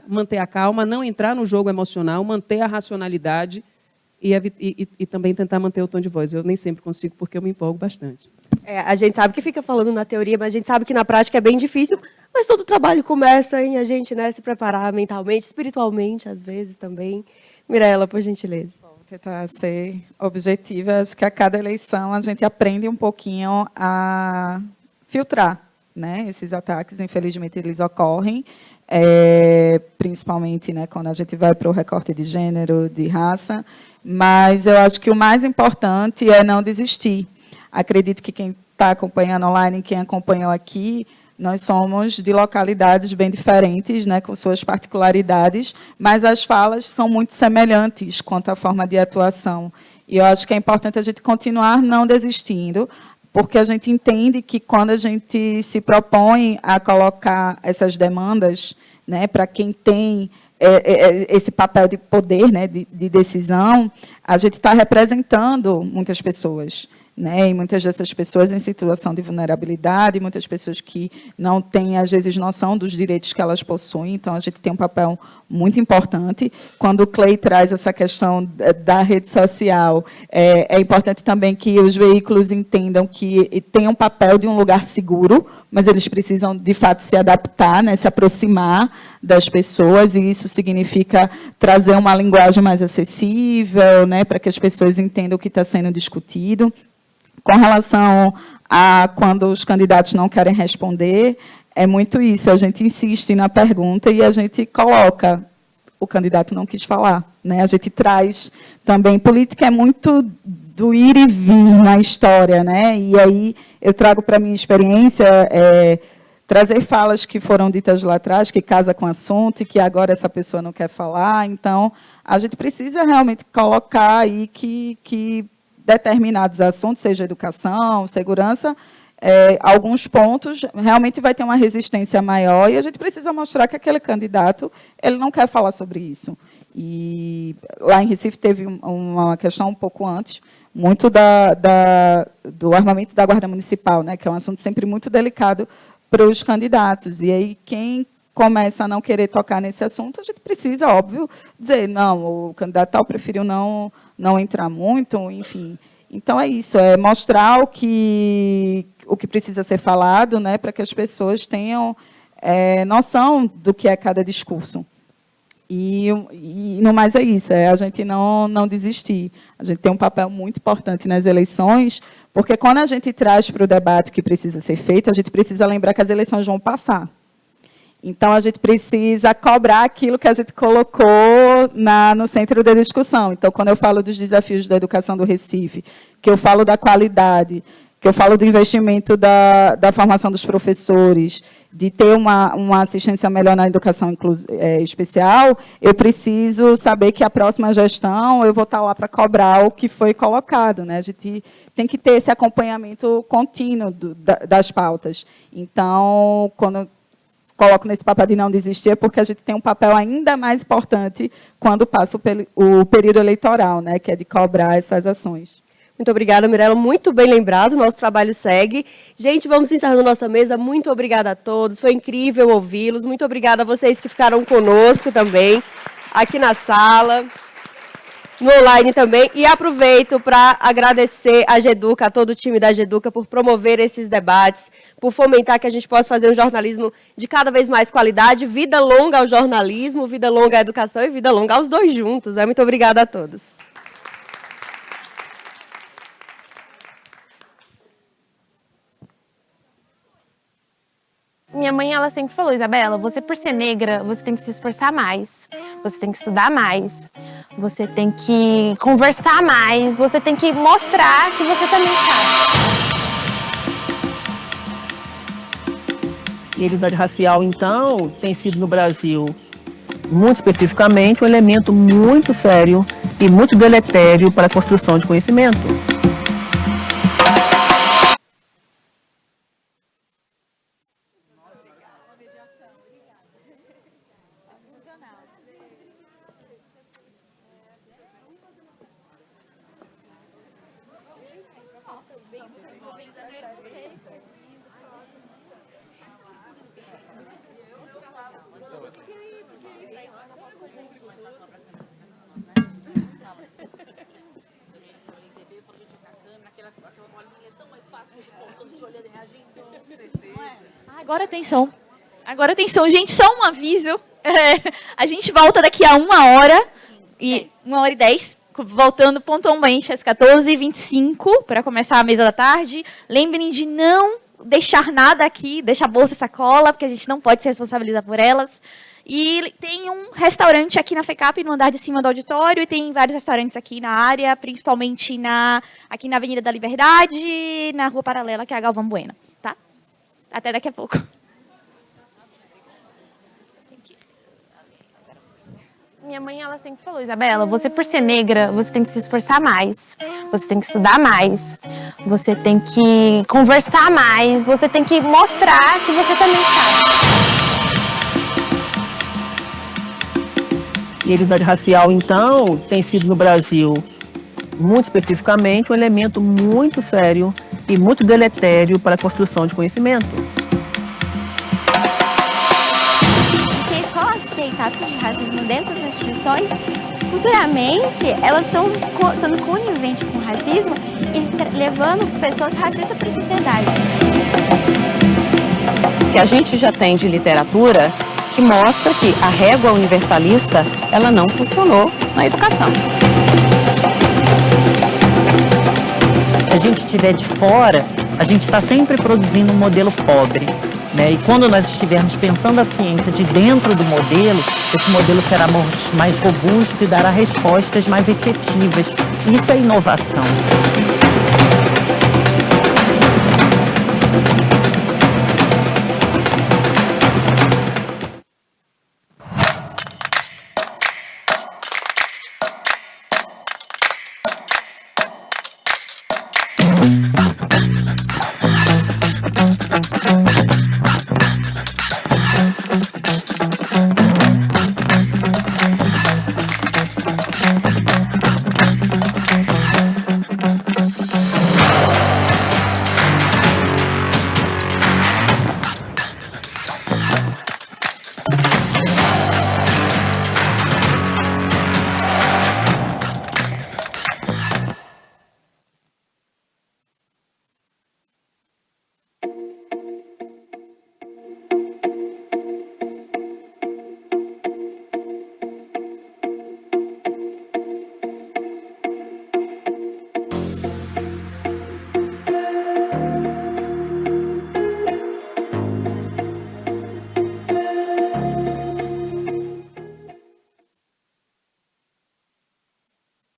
manter a calma, não entrar no jogo emocional, manter a racionalidade e também tentar manter o tom de voz. Eu nem sempre consigo, porque eu me empolgo bastante. A gente sabe que fica falando na teoria, mas a gente sabe que na prática é bem difícil, mas todo trabalho começa em a gente, né, se preparar mentalmente, espiritualmente, às vezes também. Mirela, por gentileza. Vou tentar ser objetiva. Acho que a cada eleição a gente aprende um pouquinho a filtrar, né, esses ataques. Infelizmente, eles ocorrem, principalmente, né, quando a gente vai para o recorte de gênero, de raça, mas eu acho que o mais importante é não desistir. Acredito que quem está acompanhando online, quem acompanhou aqui, nós somos de localidades bem diferentes, né, com suas particularidades, mas as falas são muito semelhantes quanto à forma de atuação. E eu acho que é importante a gente continuar não desistindo, porque a gente entende que quando a gente se propõe a colocar essas demandas, né, para quem tem esse papel de poder, né, de decisão, a gente está representando muitas pessoas, né, e muitas dessas pessoas em situação de vulnerabilidade, muitas pessoas que não têm, às vezes, noção dos direitos que elas possuem. Então, a gente tem um papel muito importante. Quando o Clay traz essa questão da rede social, é importante também que os veículos entendam que tem um papel de um lugar seguro, mas eles precisam, de fato, se adaptar, né, se aproximar das pessoas, e isso significa trazer uma linguagem mais acessível, né, para que as pessoas entendam o que está sendo discutido. Com relação a quando os candidatos não querem responder, é muito isso, a gente insiste na pergunta e a gente coloca, o candidato não quis falar, né? A gente traz também, política é muito do ir e vir na história, né? E aí eu trago para a minha experiência, trazer falas que foram ditas lá atrás, que casa com o assunto e que agora essa pessoa não quer falar. Então, a gente precisa realmente colocar aí que determinados assuntos, seja educação, segurança, alguns pontos realmente vai ter uma resistência maior e a gente precisa mostrar que aquele candidato ele não quer falar sobre isso. E lá em Recife teve uma questão um pouco antes, muito do armamento da Guarda Municipal, né, que é um assunto sempre muito delicado para os candidatos. E aí, quem começa a não querer tocar nesse assunto, a gente precisa, óbvio, dizer, não, o candidato tal preferiu não entrar muito, enfim. Então, é isso, é mostrar o que precisa ser falado, né, para que as pessoas tenham noção do que é cada discurso. E no mais é isso, a gente não desistir. A gente tem um papel muito importante nas eleições, porque quando a gente traz para o debate o que precisa ser feito, a gente precisa lembrar que as eleições vão passar. Então, a gente precisa cobrar aquilo que a gente colocou no centro da discussão. Então, quando eu falo dos desafios da educação do Recife, que eu falo da qualidade, que eu falo do investimento da formação dos professores, de ter uma assistência melhor na educação especial, eu preciso saber que a próxima gestão eu vou estar lá para cobrar o que foi colocado, né? A gente tem que ter esse acompanhamento contínuo das pautas. Então, quando eu coloco nesse papel de não desistir, é porque a gente tem um papel ainda mais importante quando passa o período eleitoral, né? Que é de cobrar essas ações. Muito obrigada, Mirella. Muito bem lembrado, nosso trabalho segue. Gente, vamos encerrando nossa mesa. Muito obrigada a todos, foi incrível ouvi-los. Muito obrigada a vocês que ficaram conosco também, aqui na sala, no online também. E aproveito para agradecer a Geduca, a todo o time da Geduca, por promover esses debates, por fomentar que a gente possa fazer um jornalismo de cada vez mais qualidade. Vida longa ao jornalismo, vida longa à educação e vida longa aos dois juntos. Muito obrigada a todos. Minha mãe, ela sempre falou, Isabela, você por ser negra, você tem que se esforçar mais, você tem que estudar mais, você tem que conversar mais, você tem que mostrar que você também sabe. E a igualdade racial, então, tem sido no Brasil, muito especificamente, um elemento muito sério e muito deletério para a construção de conhecimento. Agora tem som. Agora tem som. Gente, só um aviso. A gente volta daqui a 1h e 1h10, voltando pontualmente às 14h25 para começar a mesa da tarde. Lembrem de não deixar nada aqui, deixar bolsa e sacola, porque a gente não pode se responsabilizar por elas. E tem um restaurante aqui na FECAP, no andar de cima do auditório, e tem vários restaurantes aqui na área, principalmente aqui na Avenida da Liberdade, na Rua Paralela, que é a Galvão Bueno. Tá? Até daqui a pouco. Minha mãe, ela sempre falou, Isabela, você por ser negra, você tem que se esforçar mais, você tem que estudar mais, você tem que conversar mais, você tem que mostrar que você também sabe. E a igualdade racial, então, tem sido no Brasil, muito especificamente, um elemento muito sério e muito deletério para a construção de conhecimento. Se a escola aceita atos de racismo dentro das instituições, futuramente elas estão sendo coniventes com o racismo e levando pessoas racistas para a sociedade. O que a gente já tem de literatura que mostra que a régua universalista ela não funcionou na educação. Se a gente estiver de fora, a gente está sempre produzindo um modelo pobre, né? E quando nós estivermos pensando a ciência de dentro do modelo, esse modelo será mais robusto e dará respostas mais efetivas. Isso é inovação.